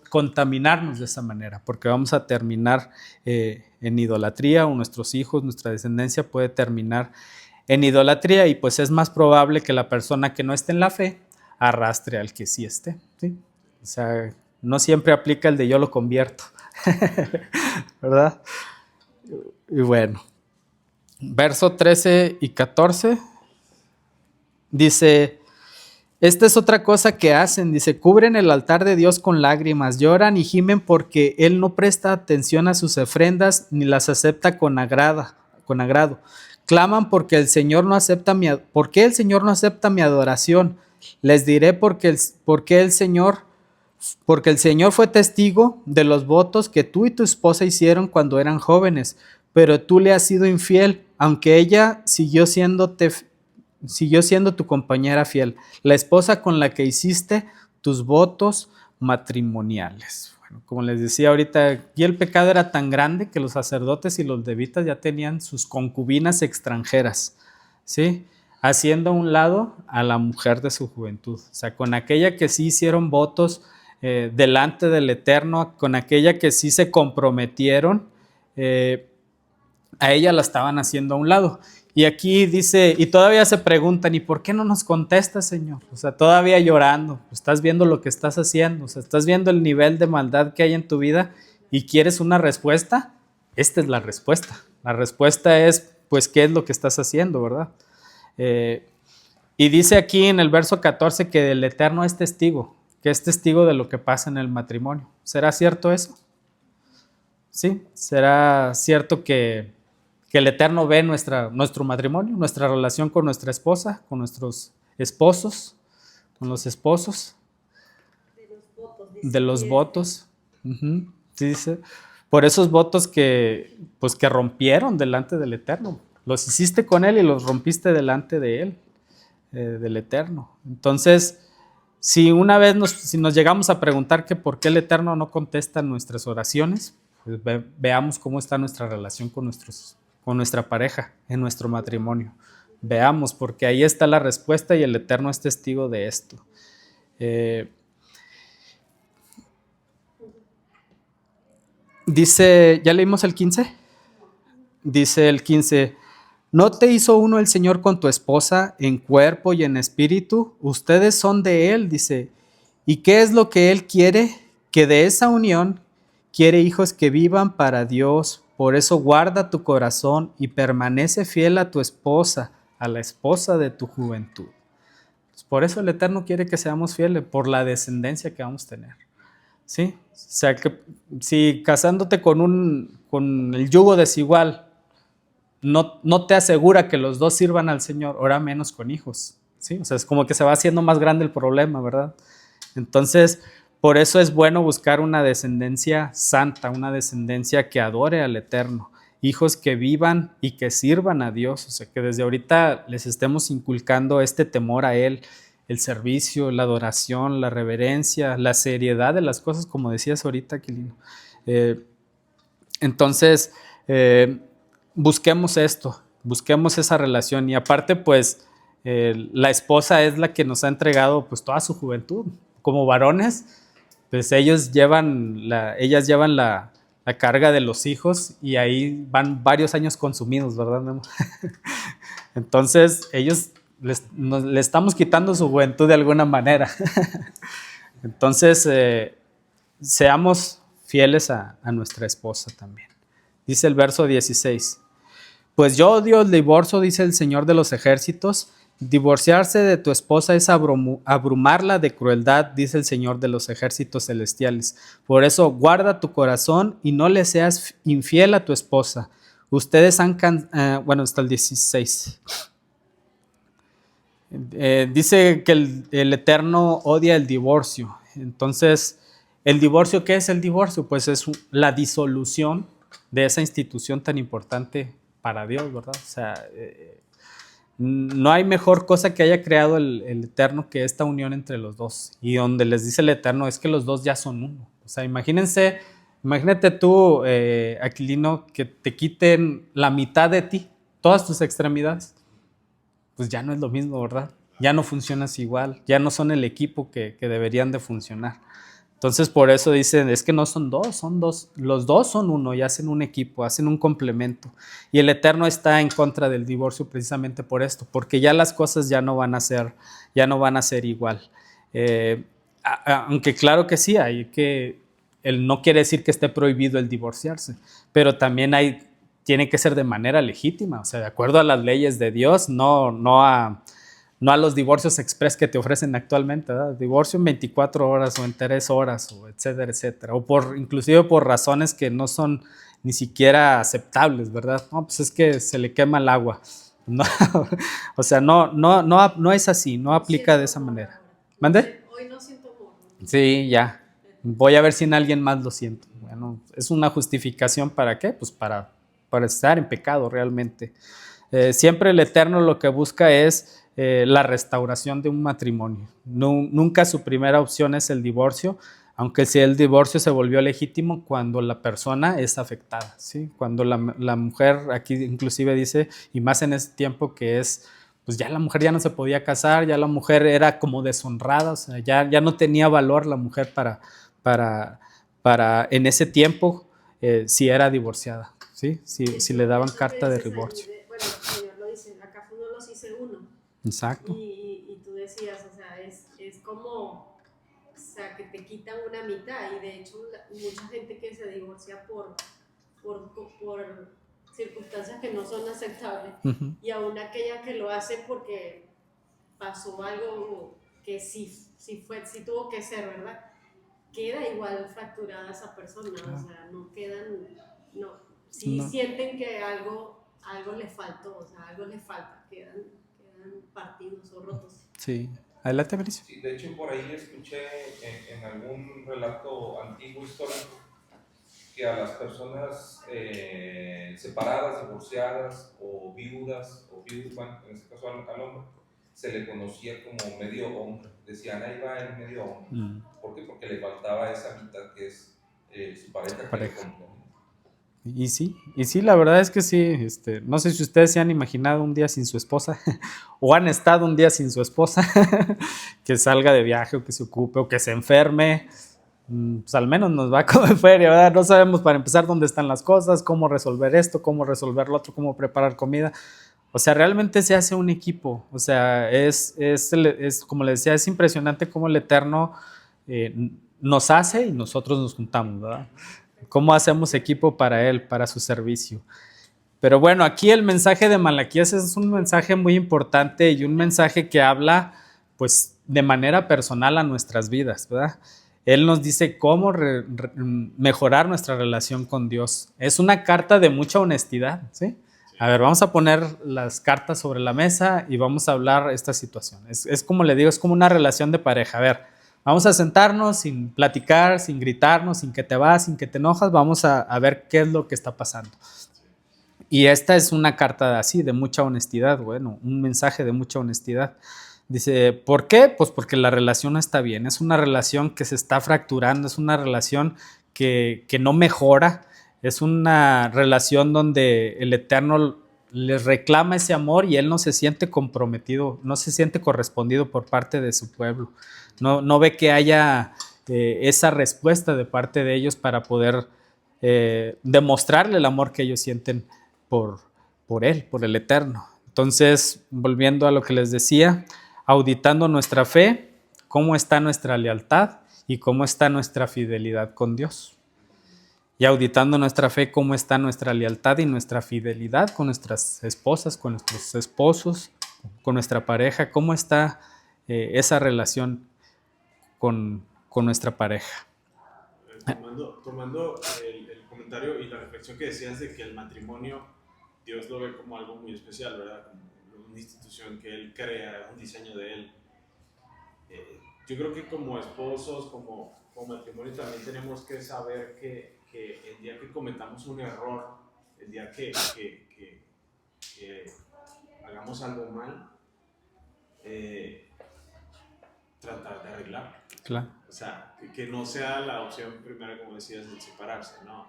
contaminarnos de esa manera, porque vamos a terminar en idolatría, o nuestros hijos, nuestra descendencia puede terminar en idolatría, y pues es más probable que la persona que no esté en la fe arrastre al que sí esté, ¿sí? O sea, no siempre aplica el de yo lo convierto, ¿verdad? Y bueno, verso 13 y 14 dice: esta es otra cosa que hacen, dice, cubren el altar de Dios con lágrimas, lloran y gimen porque Él no presta atención a sus ofrendas ni las acepta con agrado. Claman porque el Señor no acepta ¿por qué el Señor no acepta mi adoración? Les diré porque el Señor fue testigo de los votos que tú y tu esposa hicieron cuando eran jóvenes, pero tú le has sido infiel, aunque ella siguió siendo tu compañera fiel, la esposa con la que hiciste tus votos matrimoniales. Bueno, como les decía ahorita, aquí el pecado era tan grande que los sacerdotes y los levitas ya tenían sus concubinas extranjeras, ¿sí? Haciendo a un lado a la mujer de su juventud. O sea, con aquella que sí hicieron votos delante del Eterno, con aquella que sí se comprometieron, a ella la estaban haciendo a un lado. Y aquí dice, y todavía se preguntan, ¿y por qué no nos contestas, Señor? O sea, todavía llorando, estás viendo lo que estás haciendo, o sea, estás viendo el nivel de maldad que hay en tu vida y quieres una respuesta. Esta es la respuesta. La respuesta es, pues, ¿qué es lo que estás haciendo, verdad? Y dice aquí en el verso 14 que el Eterno es testigo, que es testigo de lo que pasa en el matrimonio. ¿Será cierto eso? ¿Sí? ¿Será cierto que el Eterno ve nuestro matrimonio, nuestra relación con nuestra esposa, con nuestros esposos, con los esposos? De los votos. Uh-huh. Sí, dice, por esos votos que rompieron delante del Eterno. Los hiciste con Él y los rompiste delante de Él, del Eterno. Entonces, si una vez si nos llegamos a preguntar que por qué el Eterno no contesta nuestras oraciones, pues veamos cómo está nuestra relación con nuestra pareja, en nuestro matrimonio. Veamos, porque ahí está la respuesta y el Eterno es testigo de esto. Dice, ¿ya leímos el 15? Dice el 15, ¿no te hizo uno el Señor con tu esposa en cuerpo y en espíritu? Ustedes son de Él, dice. ¿Y qué es lo que Él quiere? Que de esa unión quiere hijos que vivan para Dios. Por eso guarda tu corazón y permanece fiel a tu esposa, a la esposa de tu juventud. Por eso el Eterno quiere que seamos fieles, por la descendencia que vamos a tener. ¿Sí? O sea, que si casándote con el yugo desigual no te asegura que los dos sirvan al Señor, ahora menos con hijos. ¿Sí? O sea, es como que se va haciendo más grande el problema, ¿verdad? Entonces, por eso es bueno buscar una descendencia santa, una descendencia que adore al Eterno, hijos que vivan y que sirvan a Dios, o sea, que desde ahorita les estemos inculcando este temor a Él, el servicio, la adoración, la reverencia, la seriedad de las cosas, como decías ahorita, Aquilino. Entonces, busquemos esto, busquemos esa relación, y aparte, pues, la esposa es la que nos ha entregado pues toda su juventud. Como varones, pues ellas llevan la la carga de los hijos y ahí van varios años consumidos, ¿verdad, Memo? Entonces, ellos le estamos quitando su juventud de alguna manera. Entonces, seamos fieles a nuestra esposa también. Dice el verso 16. Pues yo odio el divorcio, dice el Señor de los ejércitos. Divorciarse de tu esposa es abrumarla de crueldad, dice el Señor de los ejércitos celestiales. Por eso guarda tu corazón y no le seas infiel a tu esposa. Ustedes han... bueno, hasta el 16. Dice que el Eterno odia el divorcio. Entonces, ¿el divorcio qué es el divorcio? Pues es la disolución de esa institución tan importante para Dios, ¿verdad? O sea, no hay mejor cosa que haya creado el Eterno que esta unión entre los dos. Y donde les dice el Eterno es que los dos ya son uno. O sea, imagínate tú, Aquilino, que te quiten la mitad de ti, todas tus extremidades. Pues ya no es lo mismo, ¿verdad? Ya no funcionas igual, ya no son el equipo que deberían de funcionar. Entonces, por eso dicen, es que no son dos, los dos son uno y hacen un equipo, hacen un complemento. Y el Eterno está en contra del divorcio precisamente por esto, porque ya las cosas ya no van a ser igual. Aunque claro que sí, no quiere decir que esté prohibido el divorciarse, pero también tiene que ser de manera legítima, o sea, de acuerdo a las leyes de Dios, no a los divorcios express que te ofrecen actualmente, ¿verdad? Divorcio en 24 horas o en 3 horas, o etcétera, etcétera. O inclusive por razones que no son ni siquiera aceptables, ¿verdad? No, pues es que se le quema el agua. No, o sea, no es así, no aplica de esa manera. ¿Mande? Hoy no siento amor. Sí, ya. Voy a ver si en alguien más lo siento. Bueno, es una justificación ¿para qué? Pues para estar en pecado realmente. Siempre el Eterno lo que busca es la restauración de un matrimonio. Nunca su primera opción es el divorcio, aunque si el divorcio se volvió legítimo cuando la persona es afectada, ¿sí? Cuando la mujer, aquí inclusive dice, y más en ese tiempo que es, pues ya la mujer ya no se podía casar, ya la mujer era como deshonrada, o sea, ya no tenía valor la mujer para en ese tiempo si era divorciada, ¿sí? Si le daban carta de divorcio. Bueno, el Señor lo dice, acá no los hice uno. Exacto. Y tú decías, o sea, es como, o sea, que te quitan una mitad. Y de hecho, mucha gente que se divorcia por circunstancias que no son aceptables, y aún aquella que lo hace porque pasó algo que sí tuvo que ser, ¿verdad? Queda igual fracturada esa persona, o sea, no quedan, sienten que algo le faltó, o sea, algo le falta, quedan partidos o rotos. Sí, adelante, Benicio. Sí, de hecho, por ahí escuché en algún relato antiguo histórico que a las personas separadas, divorciadas o viudas, bueno, en este caso al hombre, se le conocía como medio hombre. Decían, ahí va el medio hombre. ¿Por qué? Porque le faltaba esa mitad que es su pareja. Que le compone. Y sí, la verdad es que sí. No sé si ustedes se han imaginado un día sin su esposa o han estado un día sin su esposa, que salga de viaje o que se ocupe o que se enferme. Pues al menos nos va a comer feria, ¿verdad? No sabemos para empezar dónde están las cosas, cómo resolver esto, cómo resolver lo otro, cómo preparar comida. O sea, realmente se hace un equipo. O sea, es como les decía, es impresionante cómo el Eterno nos hace y nosotros nos juntamos, ¿verdad? Cómo hacemos equipo para Él, para su servicio. Pero bueno, aquí el mensaje de Malaquías es un mensaje muy importante y un mensaje que habla, pues, de manera personal a nuestras vidas, ¿verdad? Él nos dice cómo mejorar nuestra relación con Dios. Es una carta de mucha honestidad, ¿sí? A ver, vamos a poner las cartas sobre la mesa y vamos a hablar esta situación. Es como le digo, es como una relación de pareja. A ver, vamos a sentarnos sin platicar, sin gritarnos, sin que te vas, sin que te enojas. Vamos a ver qué es lo que está pasando. Y esta es una carta así, de mucha honestidad, bueno, un mensaje de mucha honestidad. Dice, ¿por qué? Pues porque la relación no está bien. Es una relación que se está fracturando, es una relación que no mejora. Es una relación donde el Eterno les reclama ese amor y Él no se siente comprometido, no se siente correspondido por parte de su pueblo. No ve que haya esa respuesta de parte de ellos para poder demostrarle el amor que ellos sienten por Él, por el Eterno. Entonces, volviendo a lo que les decía, auditando nuestra fe, cómo está nuestra lealtad y cómo está nuestra fidelidad con Dios. Y auditando nuestra fe, cómo está nuestra lealtad y nuestra fidelidad con nuestras esposas, con nuestros esposos, con nuestra pareja, cómo está esa relación con nuestra pareja. Tomando el comentario y la reflexión que decías de que el matrimonio, Dios lo ve como algo muy especial, ¿verdad? Como una institución que Él crea, un diseño de Él. Yo creo que como esposos, como matrimonio, también tenemos que saber que el día que cometamos un error, el día que hagamos algo mal, tratar de arreglarlo. Claro. O sea, que no sea la opción primera, como decías, de separarse, ¿no?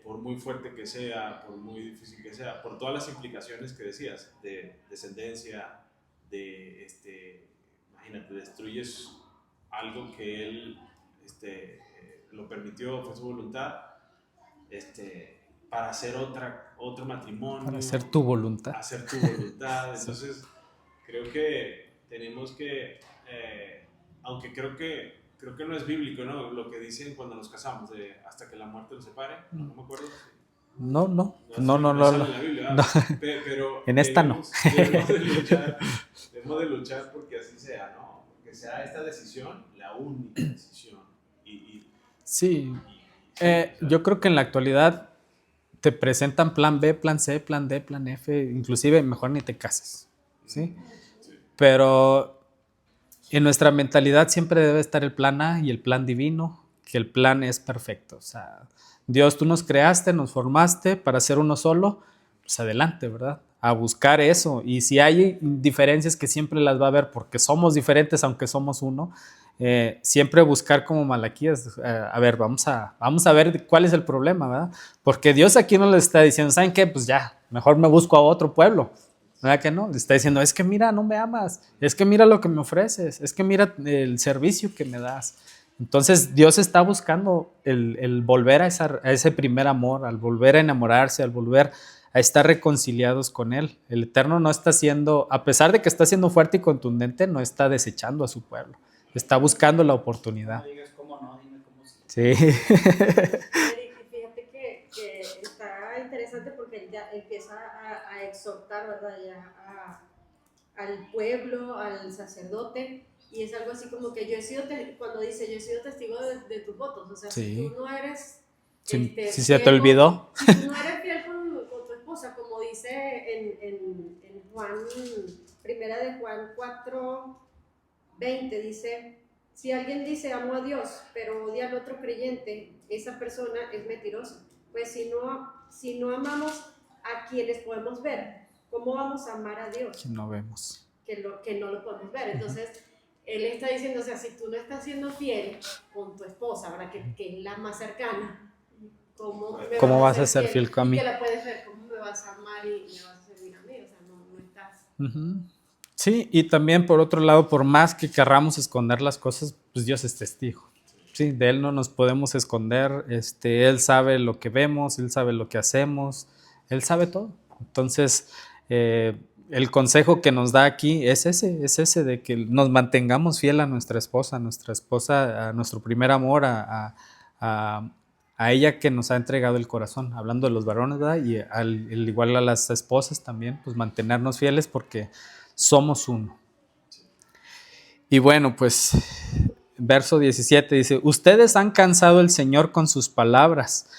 Por muy fuerte que sea, por muy difícil que sea, por todas las implicaciones que decías, de descendencia, imagínate, destruyes algo que Él lo permitió, fue su voluntad, para hacer otro matrimonio. Para hacer tu voluntad. Hacer tu voluntad. Entonces, creo que tenemos que, aunque creo que no es bíblico, ¿no? Lo que dicen cuando nos casamos, de hasta que la muerte nos separe, no me acuerdo. No sale en la Biblia, no. Pero en esta no. Debemos de luchar porque así sea, ¿no? Que sea esta decisión la única decisión. Sí. Yo creo que en la actualidad te presentan plan B, plan C, plan D, plan F, inclusive mejor ni te cases, ¿sí? Pero en nuestra mentalidad siempre debe estar el plan A y el plan divino, que el plan es perfecto. O sea, Dios, tú nos creaste, nos formaste para ser uno solo, pues adelante, ¿verdad? A buscar eso. Y si hay diferencias, que siempre las va a haber porque somos diferentes aunque somos uno, siempre buscar como Malaquías, a ver, vamos a ver cuál es el problema, ¿verdad? Porque Dios aquí no les está diciendo, ¿saben qué? Pues ya, mejor me busco a otro pueblo. ¿Verdad que no? Le está diciendo, es que mira, no me amas, es que mira lo que me ofreces, es que mira el servicio que me das. Entonces Dios está buscando el volver a ese primer amor, al volver a enamorarse, al volver a estar reconciliados con Él. El Eterno no está siendo, a pesar de que está siendo fuerte y contundente, no está desechando a su pueblo, está buscando la oportunidad. No digas cómo no, dime cómo sí. Sí. Fíjate que está interesante porque ya empieza a exhortar, ¿verdad? Ya al pueblo, al sacerdote, y es algo así como que cuando dice yo he sido testigo de tus votos, o sea, Sí. si tú no eres Si se te olvidó. Si tú no eres fiel con tu esposa, como dice en Juan, primera de Juan 4:20, dice, si alguien dice amo a Dios, pero odia al otro creyente, esa persona es mentirosa. Pues si no amamos a quienes podemos ver, ¿cómo vamos a amar a Dios? Que no vemos. Que no lo podemos ver. Entonces, él está diciendo, o sea, si tú no estás siendo fiel con tu esposa, ¿verdad? Que es la más cercana, ¿cómo vas a ser fiel con mí? Que la puedes ver, ¿cómo me vas a amar y me vas a servir a mí? O sea, no estás... Uh-huh. Sí, y también por otro lado, por más que querramos esconder las cosas, pues Dios es testigo. Sí, de Él no nos podemos esconder. Él sabe lo que vemos, Él sabe lo que hacemos, Él sabe todo. Entonces, el consejo que nos da aquí es ese de que nos mantengamos fiel a nuestra esposa, a nuestro primer amor, a ella que nos ha entregado el corazón, hablando de los varones, ¿verdad? Y igual a las esposas también, pues mantenernos fieles porque somos uno. Y bueno, pues verso 17 dice, ustedes han cansado al Señor con sus palabras.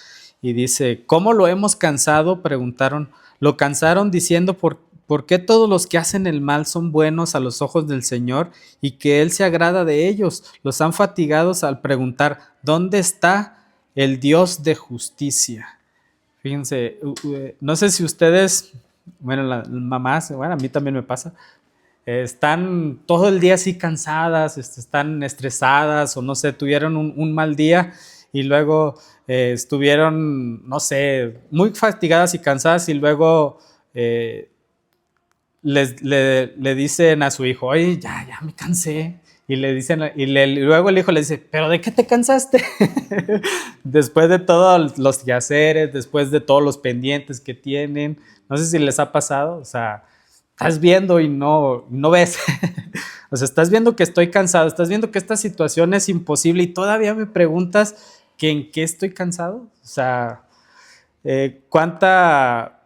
Y dice, ¿cómo lo hemos cansado? Preguntaron. Lo cansaron diciendo, ¿por qué todos los que hacen el mal son buenos a los ojos del Señor y que Él se agrada de ellos? Los han fatigados al preguntar, ¿dónde está el Dios de justicia? Fíjense, no sé si ustedes, bueno, las mamás, bueno, a mí también me pasa, están todo el día así cansadas, están estresadas o no sé, tuvieron un mal día y luego estuvieron, no sé, muy fatigadas y cansadas y luego le dicen a su hijo, oye, ya me cansé. Y le dicen, luego el hijo le dice, ¿pero de qué te cansaste? Después de todos los quehaceres, después de todos los pendientes que tienen. No sé si les ha pasado, o sea, estás viendo y no ves. O sea, estás viendo que estoy cansado, estás viendo que esta situación es imposible y todavía me preguntas que en qué estoy cansado. O sea, cuánta,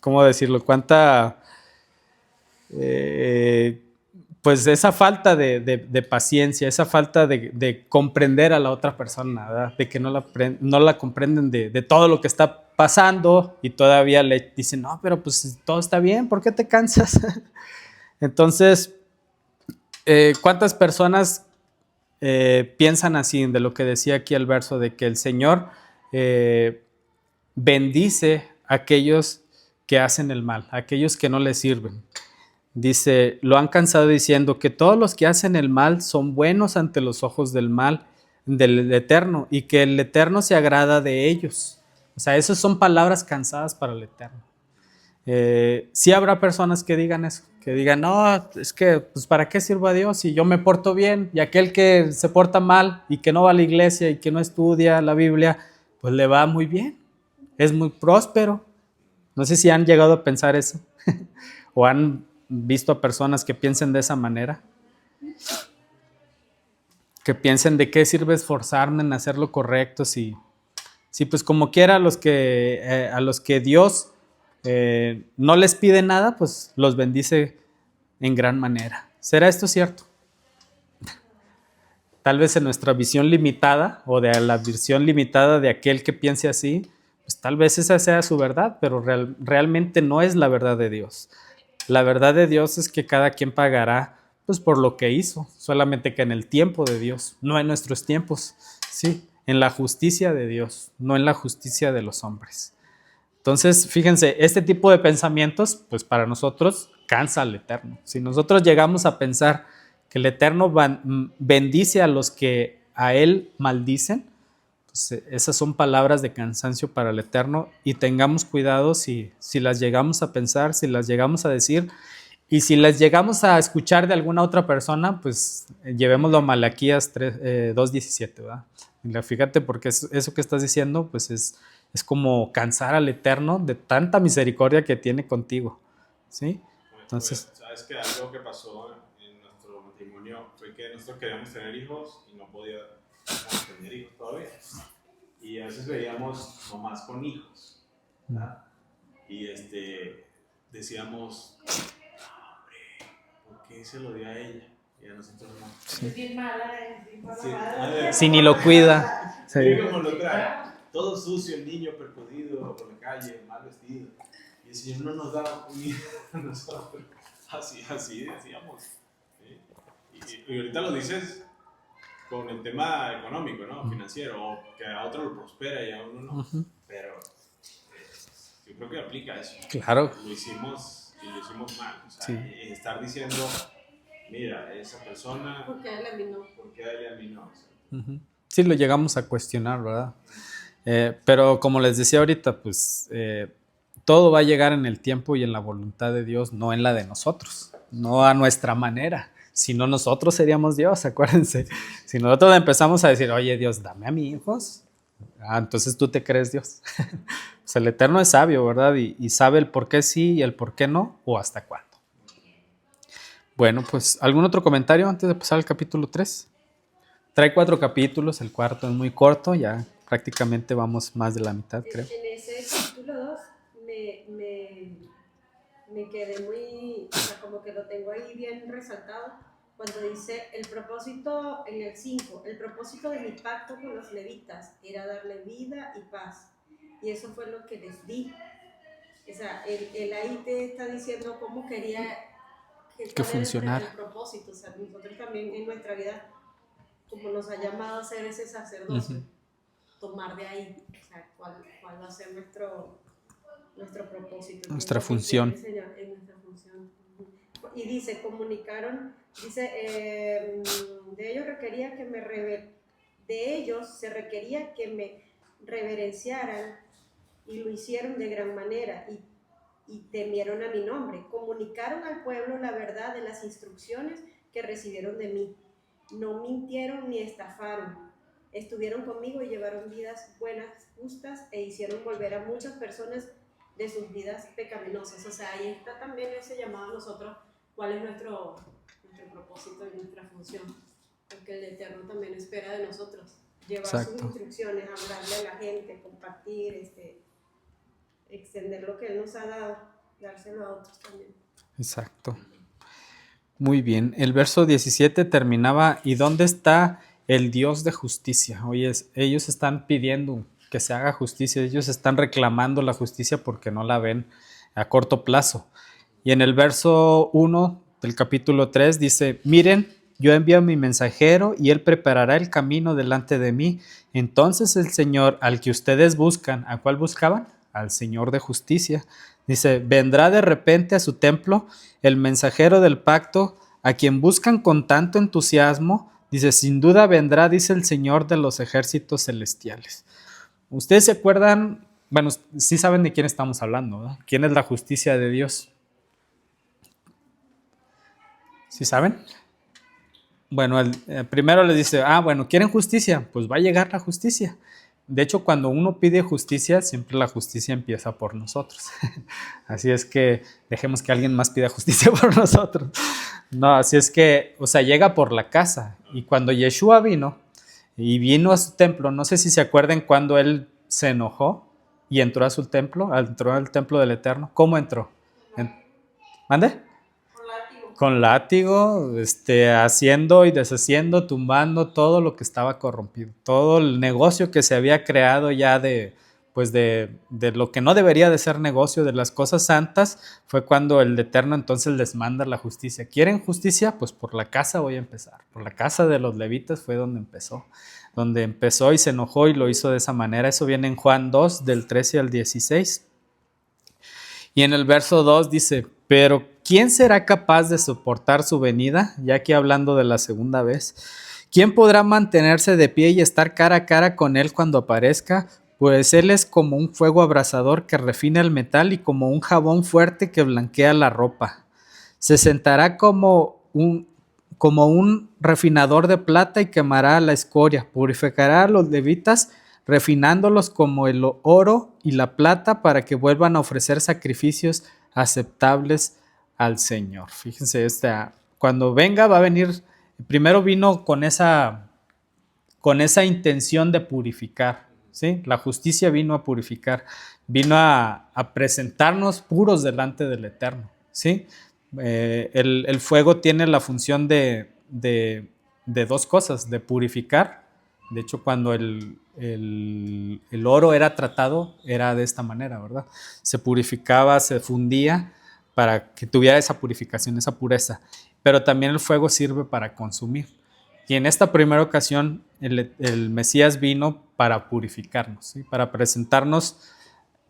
¿cómo decirlo? Eh, pues esa falta de paciencia, esa falta de comprender a la otra persona, ¿verdad? De que no la comprenden de todo lo que está pasando y todavía le dicen, no, pero pues todo está bien, ¿por qué te cansas? Entonces, ¿cuántas personas piensan así de lo que decía aquí el verso de que el Señor bendice a aquellos que hacen el mal, a aquellos que no le sirven? Dice, lo han cansado diciendo que todos los que hacen el mal son buenos ante los ojos del Eterno, y que el Eterno se agrada de ellos. O sea, esas son palabras cansadas para el Eterno. Sí habrá personas que digan eso, que digan, no, es que, pues, ¿para qué sirvo a Dios si yo me porto bien? Y aquel que se porta mal y que no va a la iglesia y que no estudia la Biblia, pues le va muy bien, es muy próspero. No sé si han llegado a pensar eso o han visto a personas que piensen de esa manera, que piensen de qué sirve esforzarme en hacer lo correcto si pues como quiera a los que Dios no les pide nada, pues los bendice en gran manera. ¿Será esto cierto? Tal vez en nuestra visión limitada o de la visión limitada de aquel que piense así, pues tal vez esa sea su verdad, pero realmente no es la verdad de Dios. La verdad de Dios es que cada quien pagará pues por lo que hizo, solamente que en el tiempo de Dios, no en nuestros tiempos, sí, en la justicia de Dios, no en la justicia de los hombres. Entonces, fíjense, este tipo de pensamientos, pues para nosotros cansa al Eterno. Si nosotros llegamos a pensar que el Eterno bendice a los que a Él maldicen, pues esas son palabras de cansancio para el Eterno, y tengamos cuidado si las llegamos a pensar, si las llegamos a decir, y si las llegamos a escuchar de alguna otra persona, pues llevémoslo a Malaquías 2:17, ¿verdad? Fíjate, porque eso que estás diciendo, pues es como cansar al Eterno de tanta misericordia que tiene contigo, ¿sí? Entonces, sabes que algo que pasó en nuestro matrimonio fue que nosotros queríamos tener hijos y no podíamos tener hijos todavía. Y a veces veíamos mamás con hijos, ¿verdad? Y decíamos, ¿por qué se lo dio a ella? Y a nosotros no. Es bien mala, Sí, si ni lo cuida. Sí. Como lo trae. Todo sucio, el niño percudido por la calle, mal vestido. Y el Señor no nos da un hijo a nosotros. Así decíamos. ¿Sí? Y ahorita lo dices con el tema económico, ¿no? Financiero, o que a otro lo prospera y a uno no. Pero yo creo que aplica eso. Claro. Lo hicimos mal. O sea, sí. Estar diciendo, mira, esa persona, ¿por qué a él a mí no? ¿por qué a él y a mí no? Sí, lo llegamos a cuestionar, ¿verdad? Pero como les decía ahorita, pues todo va a llegar en el tiempo y en la voluntad de Dios, no en la de nosotros, no a nuestra manera. Si no, nosotros seríamos Dios, acuérdense. Si nosotros empezamos a decir, oye, Dios, dame a mis hijos, entonces tú te crees Dios. Pues el Eterno es sabio, ¿verdad? Y sabe el por qué sí y el por qué no, o hasta cuándo. Bueno, pues, ¿algún otro comentario antes de pasar al capítulo 3? Trae 4 capítulos, el cuarto es muy corto, ya prácticamente vamos más de la mitad, creo. En ese capítulo 2 me quedé muy, o sea, como que lo tengo ahí bien resaltado, cuando dice el propósito, en el 5, el propósito de mi pacto con los levitas era darle vida y paz, y eso fue lo que les di. O sea, él ahí te está diciendo cómo quería que funcionara el propósito. O sea, nosotros también en nuestra vida, como nos ha llamado a ser ese sacerdocio, tomar de ahí, o sea, cuál va a ser nuestro propósito, nuestra función. En nuestra función. Y dice, comunicaron, de ellos se requería que me reverenciaran, y lo hicieron de gran manera, y temieron a mi nombre. Comunicaron al pueblo la verdad de las instrucciones que recibieron de mí. No mintieron ni estafaron. Estuvieron conmigo y llevaron vidas buenas, justas, e hicieron volver a muchas personas de sus vidas pecaminosas. O sea, ahí está también ese llamado a nosotros, cuál es nuestro propósito y nuestra función. Porque el Eterno también espera de nosotros llevar Exacto. sus instrucciones, hablarle a la gente, compartir, extender lo que Él nos ha dado, dárselo a otros también. Exacto. Muy bien. El verso 17 terminaba, ¿y dónde está el Dios de justicia? Oye, ellos están pidiendo que se haga justicia, ellos están reclamando la justicia porque no la ven a corto plazo. Y en el verso 1 del capítulo 3 dice, miren, yo envío a mi mensajero y él preparará el camino delante de mí. Entonces el Señor al que ustedes buscan, ¿a cuál buscaban? Al Señor de justicia. Dice, vendrá de repente a su templo el mensajero del pacto, a quien buscan con tanto entusiasmo. Dice, sin duda vendrá, dice el Señor de los ejércitos celestiales. ¿Ustedes se acuerdan? Bueno, sí saben de quién estamos hablando, ¿no? ¿Quién es la justicia de Dios? ¿Sí saben? Bueno, primero les dice, bueno, ¿quieren justicia? Pues va a llegar la justicia. De hecho, cuando uno pide justicia, siempre la justicia empieza por nosotros. Así es que dejemos que alguien más pida justicia por nosotros. No, así es que, o sea, llega por la casa. Y cuando Yeshua vino a su templo, no sé si se acuerdan cuando él se enojó y entró a su templo, entró al templo del Eterno. ¿Cómo entró? ¿Mande? Con látigo, haciendo y deshaciendo, tumbando todo lo que estaba corrompido, todo el negocio que se había creado ya de lo que no debería de ser negocio, de las cosas santas, fue cuando el Eterno entonces les manda la justicia. ¿Quieren justicia? Pues por la casa voy a empezar. Por la casa de los levitas fue donde empezó y se enojó y lo hizo de esa manera. Eso viene en Juan 2, del 13 al 16. Y en el verso 2 dice, pero ¿quién será capaz de soportar su venida? Ya aquí hablando de la segunda vez. ¿Quién podrá mantenerse de pie y estar cara a cara con él cuando aparezca? Pues él es como un fuego abrasador que refina el metal y como un jabón fuerte que blanquea la ropa. Se sentará como un refinador de plata y quemará la escoria. Purificará a los levitas, refinándolos como el oro y la plata para que vuelvan a ofrecer sacrificios aceptables al Señor. Fíjense, cuando venga va a venir, primero vino con esa intención de purificar, ¿sí? La justicia vino a purificar, vino a presentarnos puros delante del Eterno, ¿sí? El fuego tiene la función de dos cosas, de purificar. De hecho, cuando el oro era tratado, era de esta manera, ¿verdad? Se purificaba, se fundía para que tuviera esa purificación, esa pureza. Pero también el fuego sirve para consumir. Y en esta primera ocasión, el Mesías vino para purificarnos, ¿sí? Para presentarnos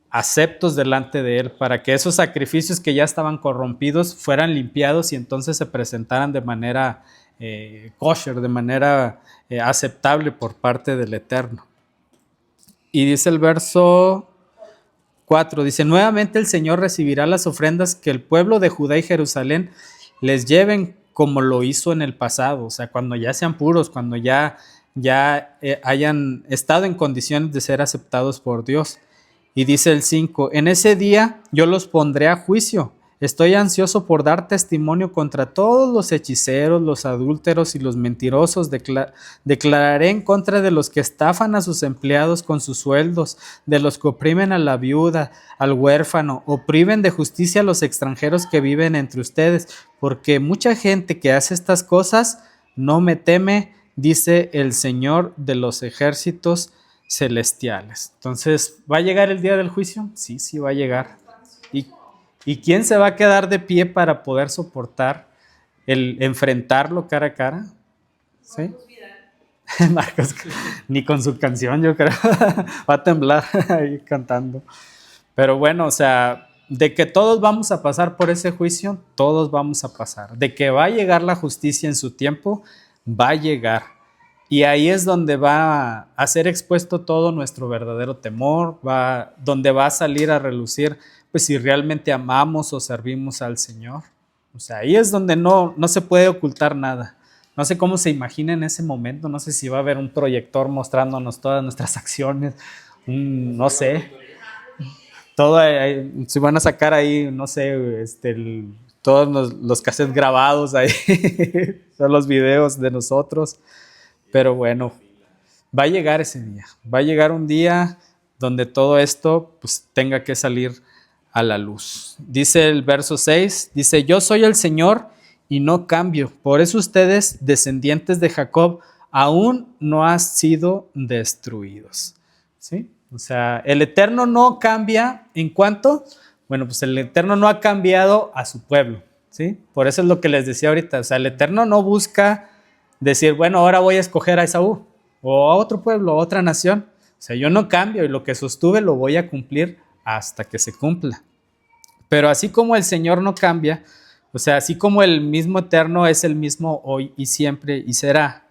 aceptos delante de Él, para que esos sacrificios que ya estaban corrompidos fueran limpiados y entonces se presentaran de manera kosher, de manera aceptable por parte del Eterno. Y dice el verso 4, dice, nuevamente el Señor recibirá las ofrendas que el pueblo de Judá y Jerusalén les lleven como lo hizo en el pasado, o sea, cuando ya sean puros, cuando ya hayan estado en condiciones de ser aceptados por Dios. Y dice el 5, en ese día yo los pondré a juicio. Estoy ansioso por dar testimonio contra todos los hechiceros, los adúlteros y los mentirosos. Declararé en contra de los que estafan a sus empleados con sus sueldos, de los que oprimen a la viuda, al huérfano, oprimen de justicia a los extranjeros que viven entre ustedes, porque mucha gente que hace estas cosas no me teme, dice el Señor de los ejércitos celestiales. Entonces, ¿va a llegar el día del juicio? Sí, sí va a llegar. ¿Y quién se va a quedar de pie para poder soportar el enfrentarlo cara a cara? ¿Sí? Marcos, ni con su canción, yo creo. Va a temblar ahí cantando. Pero bueno, o sea, de que todos vamos a pasar por ese juicio, todos vamos a pasar. De que va a llegar la justicia en su tiempo, va a llegar. Y ahí es donde va a ser expuesto todo nuestro verdadero temor, donde va a salir a relucir, pues si realmente amamos o servimos al Señor. O sea, ahí es donde no se puede ocultar nada. No sé cómo se imagina en ese momento, no sé si va a haber un proyector mostrándonos todas nuestras acciones, no sé, todo, se van a sacar ahí, no sé, todos los cassettes grabados ahí, todos los videos de nosotros, pero bueno, va a llegar ese día, va a llegar un día donde todo esto pues tenga que salir a la luz. Dice el verso 6, dice, yo soy el Señor y no cambio, por eso ustedes, descendientes de Jacob, aún no han sido destruidos. ¿Sí? O sea, el Eterno no cambia en cuanto, bueno, pues el Eterno no ha cambiado a su pueblo, ¿sí? Por eso es lo que les decía ahorita, o sea, el Eterno no busca decir, bueno, ahora voy a escoger a Esaú, o a otro pueblo, a otra nación. O sea, yo no cambio y lo que sostuve lo voy a cumplir hasta que se cumpla. Pero así como el Señor no cambia, o sea, así como el mismo Eterno es el mismo hoy y siempre y será,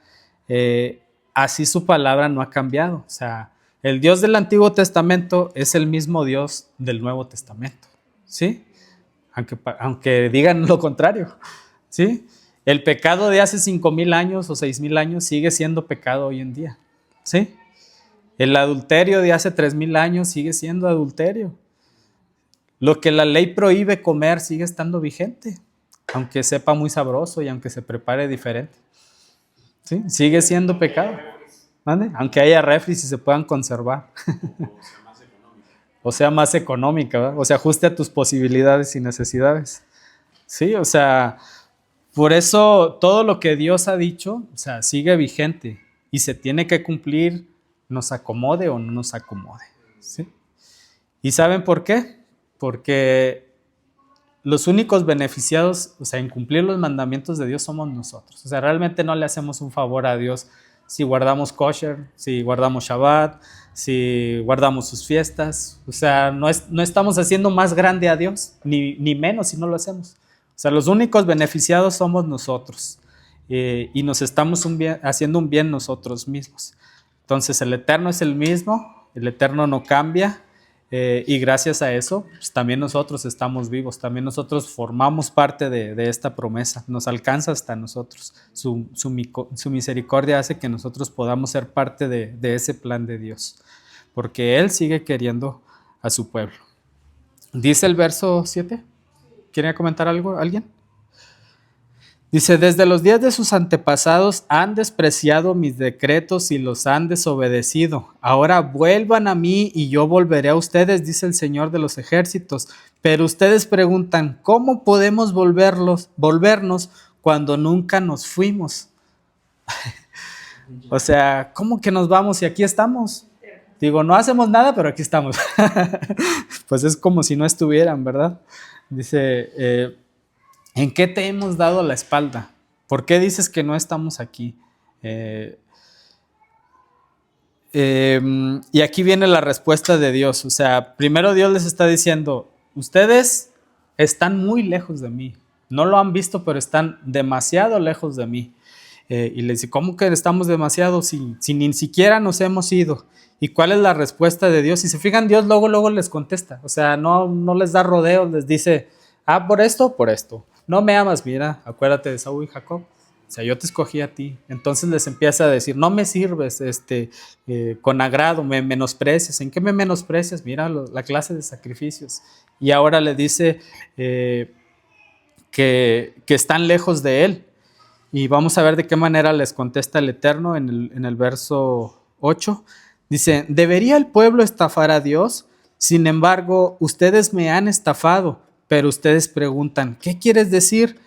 así su palabra no ha cambiado. O sea, el Dios del Antiguo Testamento es el mismo Dios del Nuevo Testamento, ¿sí? Aunque digan lo contrario, ¿sí? El pecado de hace 5,000 años o 6,000 años sigue siendo pecado hoy en día, ¿sí? El adulterio de hace 3,000 años sigue siendo adulterio. Lo que la ley prohíbe comer sigue estando vigente, aunque sepa muy sabroso y aunque se prepare diferente, ¿sí? Sigue siendo pecado, ¿vale? Aunque haya refris y se puedan conservar. O sea, más económica, ¿verdad? O sea, ajuste a tus posibilidades y necesidades. Sí, o sea, por eso todo lo que Dios ha dicho, o sea, sigue vigente y se tiene que cumplir, nos acomode o no nos acomode, ¿sí? ¿Y saben por qué? Porque los únicos beneficiados, o sea, en cumplir los mandamientos de Dios somos nosotros. O sea, realmente no le hacemos un favor a Dios si guardamos kosher, si guardamos Shabbat, si guardamos sus fiestas. O sea, no estamos haciendo más grande a Dios, ni menos si no lo hacemos. O sea, los únicos beneficiados somos nosotros y nos estamos haciendo un bien nosotros mismos. Entonces, el Eterno es el mismo, el Eterno no cambia. Y gracias a eso, pues, también nosotros estamos vivos, también nosotros formamos parte de esta promesa, nos alcanza hasta nosotros. Su misericordia hace que nosotros podamos ser parte de ese plan de Dios, porque Él sigue queriendo a su pueblo. Dice el verso 7, ¿quiere comentar algo alguien? Dice, desde los días de sus antepasados han despreciado mis decretos y los han desobedecido. Ahora vuelvan a mí y yo volveré a ustedes, dice el Señor de los ejércitos. Pero ustedes preguntan, ¿cómo podemos volvernos cuando nunca nos fuimos? O sea, ¿cómo que nos vamos si aquí estamos? Digo, no hacemos nada, pero aquí estamos. Pues es como si no estuvieran, ¿verdad? Dice, ¿en qué te hemos dado la espalda? ¿Por qué dices que no estamos aquí? Y aquí viene la respuesta de Dios. O sea, primero Dios les está diciendo, ustedes están muy lejos de mí. No lo han visto, pero están demasiado lejos de mí. Y les dice, ¿cómo que estamos demasiado si ni siquiera nos hemos ido? ¿Y cuál es la respuesta de Dios? Si se fijan, Dios luego les contesta. O sea, no les da rodeos, les dice, por esto, por esto. No me amas, mira, acuérdate de Esaú y Jacob. O sea, yo te escogí a ti. Entonces les empieza a decir, no me sirves con agrado, me menosprecias. ¿En qué me menosprecias? Mira la clase de sacrificios. Y ahora le dice que están lejos de él. Y vamos a ver de qué manera les contesta el Eterno en el verso 8. Dice, ¿debería el pueblo estafar a Dios? Sin embargo, ustedes me han estafado. Pero ustedes preguntan, ¿qué quieres decir?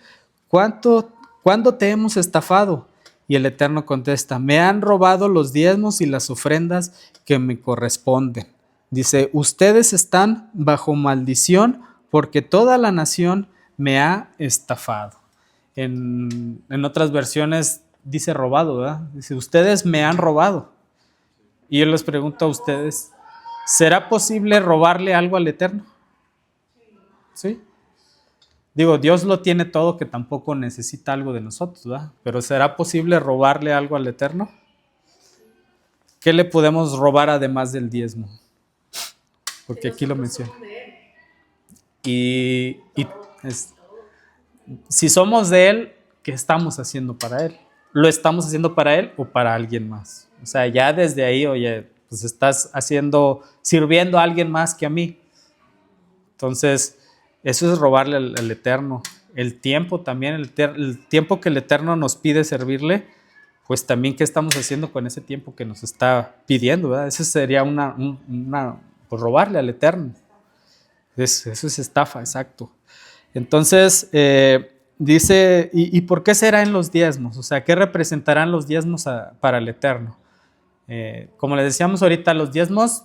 ¿Cuándo te hemos estafado? Y el Eterno contesta, me han robado los diezmos y las ofrendas que me corresponden. Dice, ustedes están bajo maldición porque toda la nación me ha estafado. En otras versiones dice robado, ¿verdad? Dice, ustedes me han robado. Y yo les pregunto a ustedes, ¿será posible robarle algo al Eterno? ¿Sí? Digo, Dios lo tiene todo, que tampoco necesita algo de nosotros, ¿verdad? Pero ¿será posible robarle algo al Eterno? ¿qué le podemos robar además del diezmo? Porque aquí lo menciona. Y si somos de Él, ¿qué estamos haciendo para Él? ¿Lo estamos haciendo para Él o para alguien más? O sea, ya desde ahí, oye, pues estás sirviendo a alguien más que a mí. Entonces, eso es robarle al Eterno. El tiempo también, el tiempo que el Eterno nos pide servirle, pues también qué estamos haciendo con ese tiempo que nos está pidiendo, ¿verdad? Eso sería pues robarle al Eterno. Eso es estafa, exacto. Entonces, dice, ¿y por qué será en los diezmos? O sea, ¿qué representarán los diezmos para el Eterno? Como les decíamos ahorita, los diezmos,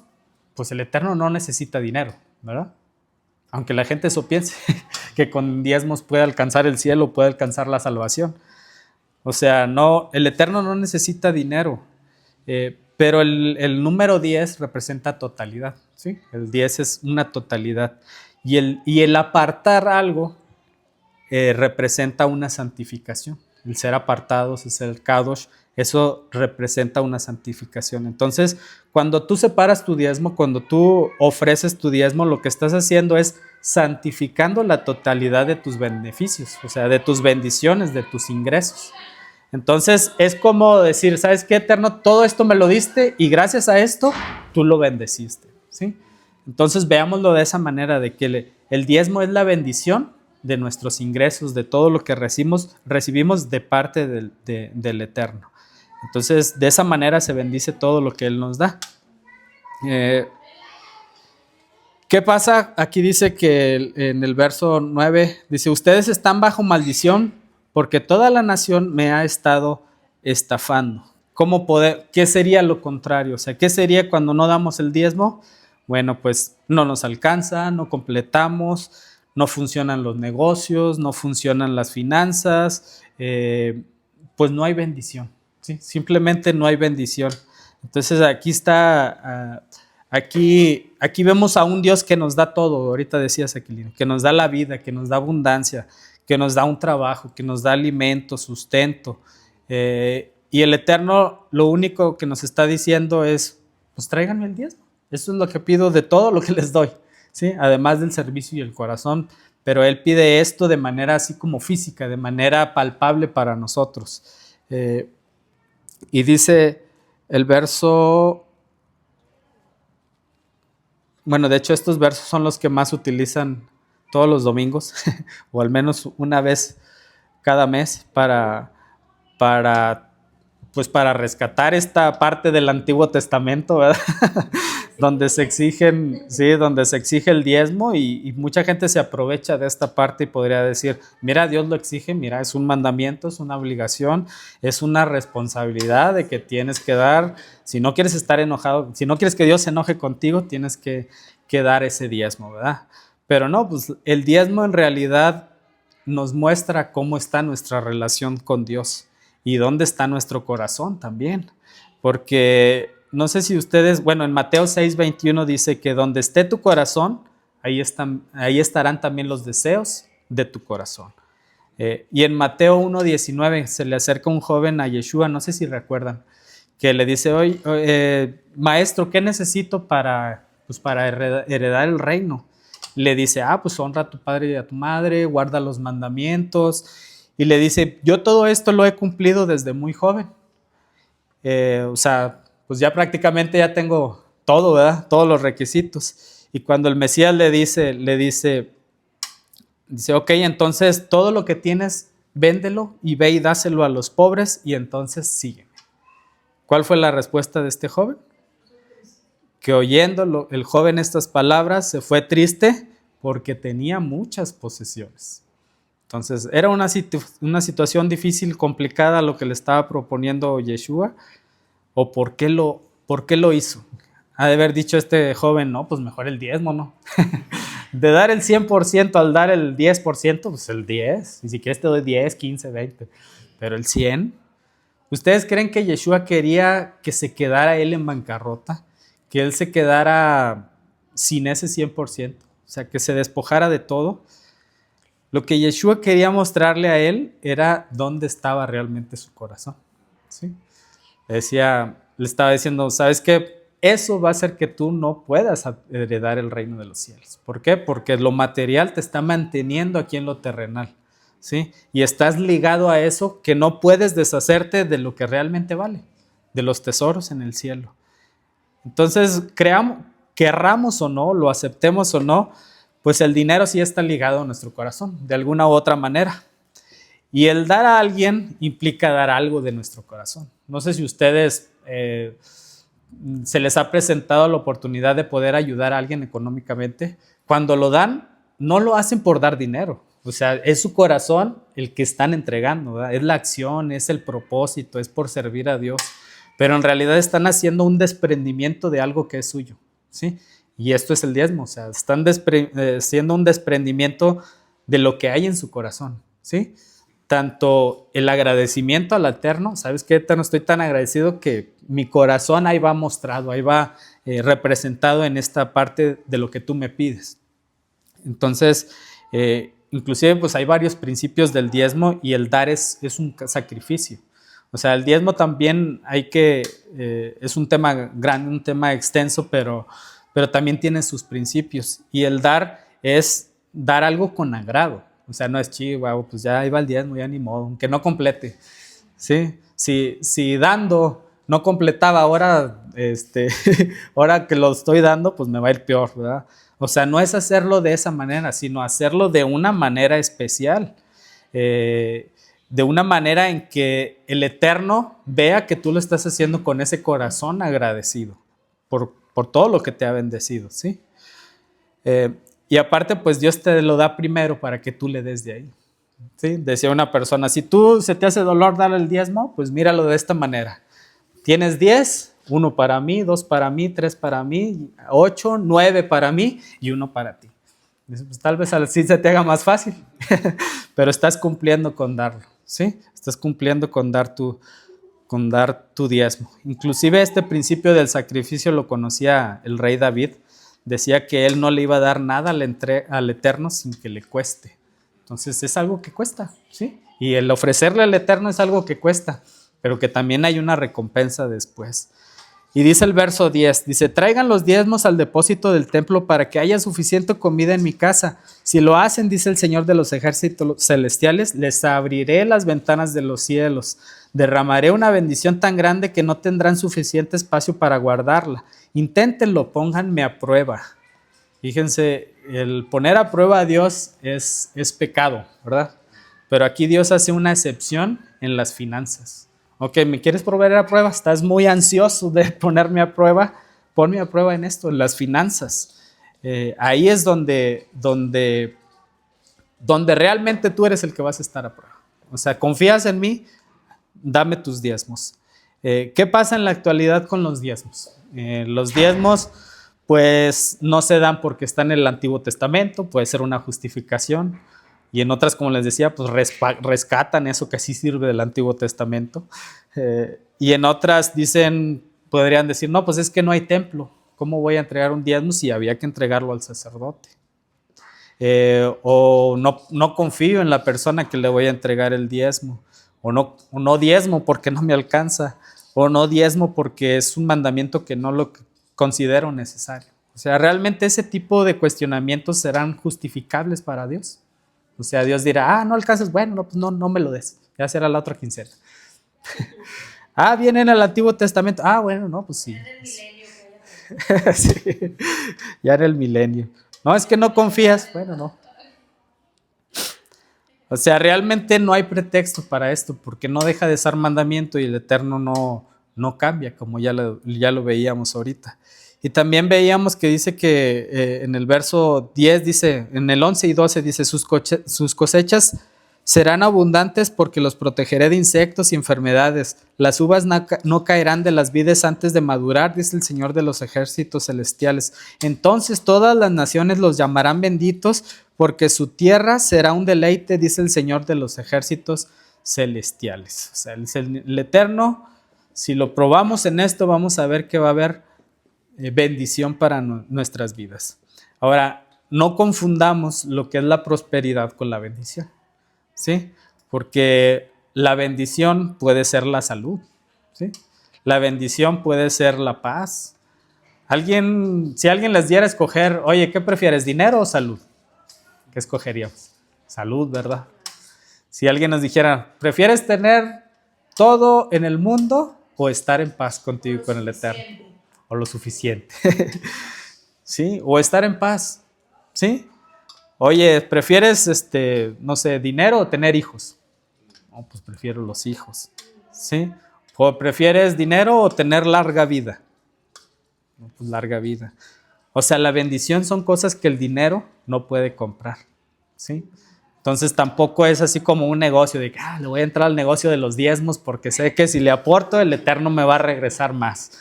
pues el Eterno no necesita dinero, ¿verdad? Aunque la gente eso piense, que con diezmos puede alcanzar el cielo, puede alcanzar la salvación. O sea, no, el Eterno no necesita dinero, pero el número 10 representa totalidad, ¿sí? El 10 es una totalidad. Y el apartar algo representa una santificación. El ser apartados, el ser kadosh, eso representa una santificación. Entonces, cuando tú separas tu diezmo, cuando tú ofreces tu diezmo, lo que estás haciendo es santificando la totalidad de tus beneficios, o sea, de tus bendiciones, de tus ingresos. Entonces, es como decir, ¿sabes qué, Eterno? Todo esto me lo diste y gracias a esto, tú lo bendeciste, ¿sí? Entonces, veámoslo de esa manera, de que el diezmo es la bendición de nuestros ingresos, de todo lo que recibimos de parte del Eterno. Entonces, de esa manera se bendice todo lo que Él nos da. ¿Qué pasa? Aquí dice que en el verso 9, dice, ustedes están bajo maldición porque toda la nación me ha estado estafando. ¿Qué sería lo contrario? O sea, ¿qué sería cuando no damos el diezmo? Bueno, pues no nos alcanza, no completamos, no funcionan los negocios, no funcionan las finanzas, pues no hay bendición, ¿sí? Simplemente no hay bendición. Entonces aquí vemos a un Dios que nos da todo, ahorita decías, Aquilino, que nos da la vida, que nos da abundancia, que nos da un trabajo, que nos da alimento, sustento. Y el Eterno lo único que nos está diciendo es, pues tráiganme el diezmo. Eso es lo que pido de todo lo que les doy, ¿sí? Además del servicio y el corazón, pero Él pide esto de manera así como física, de manera palpable para nosotros. Y dice el verso, bueno, de hecho estos versos son los que más utilizan todos los domingos, o al menos una vez cada mes para rescatar esta parte del Antiguo Testamento, ¿verdad? donde se exige el diezmo y mucha gente se aprovecha de esta parte y podría decir, mira, Dios lo exige, mira, es un mandamiento, es una obligación, es una responsabilidad de que tienes que dar, si no quieres estar enojado, si no quieres que Dios se enoje contigo, tienes que dar ese diezmo, ¿verdad? Pero no, pues el diezmo en realidad nos muestra cómo está nuestra relación con Dios y dónde está nuestro corazón también, porque no sé si ustedes, bueno, en Mateo 6:21 dice que donde esté tu corazón, ahí estarán también los deseos de tu corazón. Y en Mateo 1:19 se le acerca un joven a Yeshua, no sé si recuerdan, que le dice, oye, maestro, ¿qué necesito para heredar el reino? Le dice, pues honra a tu padre y a tu madre, guarda los mandamientos. Y le dice, yo todo esto lo he cumplido desde muy joven. O sea, pues ya prácticamente ya tengo todo, ¿verdad? Todos los requisitos. Y cuando el Mesías le dice, ok, entonces todo lo que tienes, véndelo y ve y dáselo a los pobres y entonces sígueme. ¿Cuál fue la respuesta de este joven? Que oyendo el joven estas palabras se fue triste porque tenía muchas posesiones. Entonces era una situación difícil, complicada lo que le estaba proponiendo Yeshua. ¿O por qué lo hizo? Ha de haber dicho este joven, no, pues mejor el diezmo, ¿no? De dar el 100% al dar el 10%, pues el 10. Y si quieres te doy 10, 15, 20. Pero el 100. ¿Ustedes creen que Yeshua quería que se quedara él en bancarrota? Que él se quedara sin ese 100%. O sea, que se despojara de todo. Lo que Yeshua quería mostrarle a él era dónde estaba realmente su corazón. ¿Sí? Decía, le estaba diciendo, ¿sabes qué? Eso va a hacer que tú no puedas heredar el reino de los cielos. ¿Por qué? Porque lo material te está manteniendo aquí en lo terrenal, ¿sí? Y estás ligado a eso que no puedes deshacerte de lo que realmente vale, de los tesoros en el cielo. Entonces, querramos o no, lo aceptemos o no, pues el dinero sí está ligado a nuestro corazón, de alguna u otra manera. Y el dar a alguien implica dar algo de nuestro corazón. No sé si ustedes se les ha presentado la oportunidad de poder ayudar a alguien económicamente. Cuando lo dan, no lo hacen por dar dinero. O sea, es su corazón el que están entregando, ¿verdad? Es la acción, es el propósito, es por servir a Dios. Pero en realidad están haciendo un desprendimiento de algo que es suyo, ¿sí? Y esto es el diezmo, o sea, están haciendo un desprendimiento de lo que hay en su corazón, ¿sí? Tanto el agradecimiento al Eterno, ¿sabes qué, Eterno? Estoy tan agradecido que mi corazón ahí va mostrado, ahí va representado en esta parte de lo que tú me pides. Entonces, inclusive pues hay varios principios del diezmo y el dar es un sacrificio. O sea, el diezmo también es un tema grande, un tema extenso, pero también tiene sus principios. Y el dar es dar algo con agrado. O sea, no es chihuahua, pues ya iba el diezmo, ya ni modo, aunque no complete. ¿Sí? Si dando no completaba, ahora que lo estoy dando, pues me va a ir peor, ¿verdad? O sea, no es hacerlo de esa manera, sino hacerlo de una manera especial. De una manera en que el Eterno vea que tú lo estás haciendo con ese corazón agradecido por todo lo que te ha bendecido, ¿sí? Y aparte, pues Dios te lo da primero para que tú le des de ahí, ¿sí? Decía una persona, si tú se te hace dolor dar el diezmo, pues míralo de esta manera. Tienes 10, 1 para mí, 2 para mí, 3 para mí, 8, 9 para mí y 1 para ti. Pues tal vez así se te haga más fácil, pero estás cumpliendo con darlo, ¿sí? Estás cumpliendo con dar tu diezmo. Inclusive este principio del sacrificio lo conocía el rey David. Decía que él no le iba a dar nada al Eterno sin que le cueste. Entonces es algo que cuesta, ¿sí? Y el ofrecerle al Eterno es algo que cuesta, pero que también hay una recompensa después. Y dice el verso 10, dice, traigan los diezmos al depósito del templo para que haya suficiente comida en mi casa. Si lo hacen, dice el Señor de los ejércitos celestiales, les abriré las ventanas de los cielos. Derramaré una bendición tan grande que no tendrán suficiente espacio para guardarla. Inténtenlo, pónganme a prueba. Fíjense, el poner a prueba a Dios es pecado, ¿verdad? Pero aquí Dios hace una excepción en las finanzas. Ok, ¿me quieres poner a prueba? ¿Estás muy ansioso de ponerme a prueba? Ponme a prueba en esto, en las finanzas. Ahí es donde realmente tú eres el que vas a estar a prueba. O sea, confías en mí, dame tus diezmos. ¿Qué pasa en la actualidad con los diezmos? Los diezmos pues no se dan porque están en el Antiguo Testamento, puede ser una justificación, y en otras, como les decía, pues rescatan eso que sí sirve del Antiguo Testamento, y en otras podrían decir, no, pues es que no hay templo, ¿cómo voy a entregar un diezmo si había que entregarlo al sacerdote? O no confío en la persona que le voy a entregar el diezmo, o no diezmo porque no me alcanza, o no diezmo porque es un mandamiento que no lo considero necesario. O sea, ¿realmente ese tipo de cuestionamientos serán justificables para Dios? O sea, Dios dirá, no alcanzas, bueno, pues no me lo des, ya será la otra quincena. Viene en el Antiguo Testamento, bueno, no, pues sí. Ya en el milenio. Sí, ya en el milenio. No, es que no confías, bueno, no. O sea, realmente no hay pretexto para esto, porque no deja de ser mandamiento y el Eterno no cambia, como ya lo veíamos ahorita. Y también veíamos que dice que en el verso 10 dice, en el 11 y 12 dice, sus cosechas serán abundantes porque los protegeré de insectos y enfermedades. Las uvas no caerán de las vides antes de madurar, dice el Señor de los ejércitos celestiales. Entonces todas las naciones los llamarán benditos porque su tierra será un deleite, dice el Señor de los ejércitos celestiales. O sea, el Eterno, si lo probamos en esto, vamos a ver que va a haber bendición para nuestras vidas. Ahora, no confundamos lo que es la prosperidad con la bendición, ¿sí? Porque la bendición puede ser la salud, ¿sí? La bendición puede ser la paz. Si alguien les diera a escoger, oye, ¿qué prefieres, dinero o salud? ¿Qué escogeríamos? Salud, ¿verdad? Si alguien nos dijera, ¿prefieres tener todo en el mundo o estar en paz contigo y con el Eterno? O lo suficiente. ¿Sí? O estar en paz. ¿Sí? Oye, ¿prefieres, no sé, dinero o tener hijos? No, pues prefiero los hijos. ¿Sí? ¿O prefieres dinero o tener larga vida? No, pues larga vida. O sea, la bendición son cosas que el dinero no puede comprar. ¿Sí? Entonces tampoco es así como un negocio de que le voy a entrar al negocio de los diezmos porque sé que si le aporto el Eterno me va a regresar más.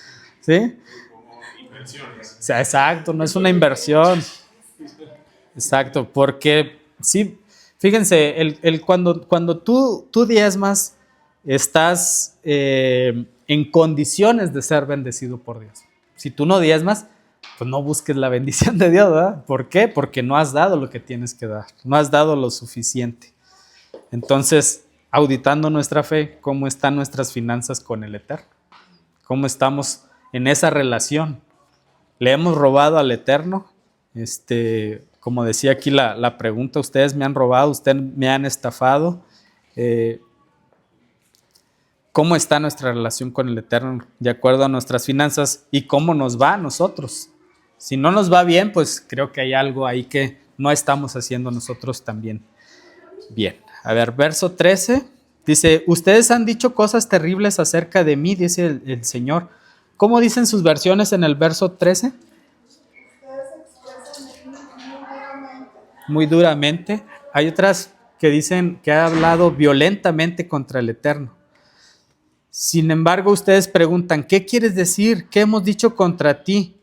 ¿Sí? Como inversiones. O sea, exacto, no es una inversión. Exacto, porque sí, fíjense, cuando tú diezmas, estás en condiciones de ser bendecido por Dios. Si tú no diezmas, pues no busques la bendición de Dios, ¿verdad? ¿Por qué? Porque no has dado lo que tienes que dar, no has dado lo suficiente. Entonces, auditando nuestra fe, ¿cómo están nuestras finanzas con el Eterno? ¿Cómo estamos en esa relación? ¿Le hemos robado al Eterno? Como decía aquí la pregunta, ustedes me han robado, ustedes me han estafado. ¿Cómo está nuestra relación con el Eterno de acuerdo a nuestras finanzas y cómo nos va a nosotros? Si no nos va bien, pues creo que hay algo ahí que no estamos haciendo nosotros también bien. A ver, verso 13, dice, ustedes han dicho cosas terribles acerca de mí, dice el Señor. ¿Cómo dicen sus versiones en el verso 13? Muy duramente. Hay otras que dicen que ha hablado violentamente contra el Eterno. Sin embargo, ustedes preguntan, ¿qué quieres decir? ¿Qué hemos dicho contra ti?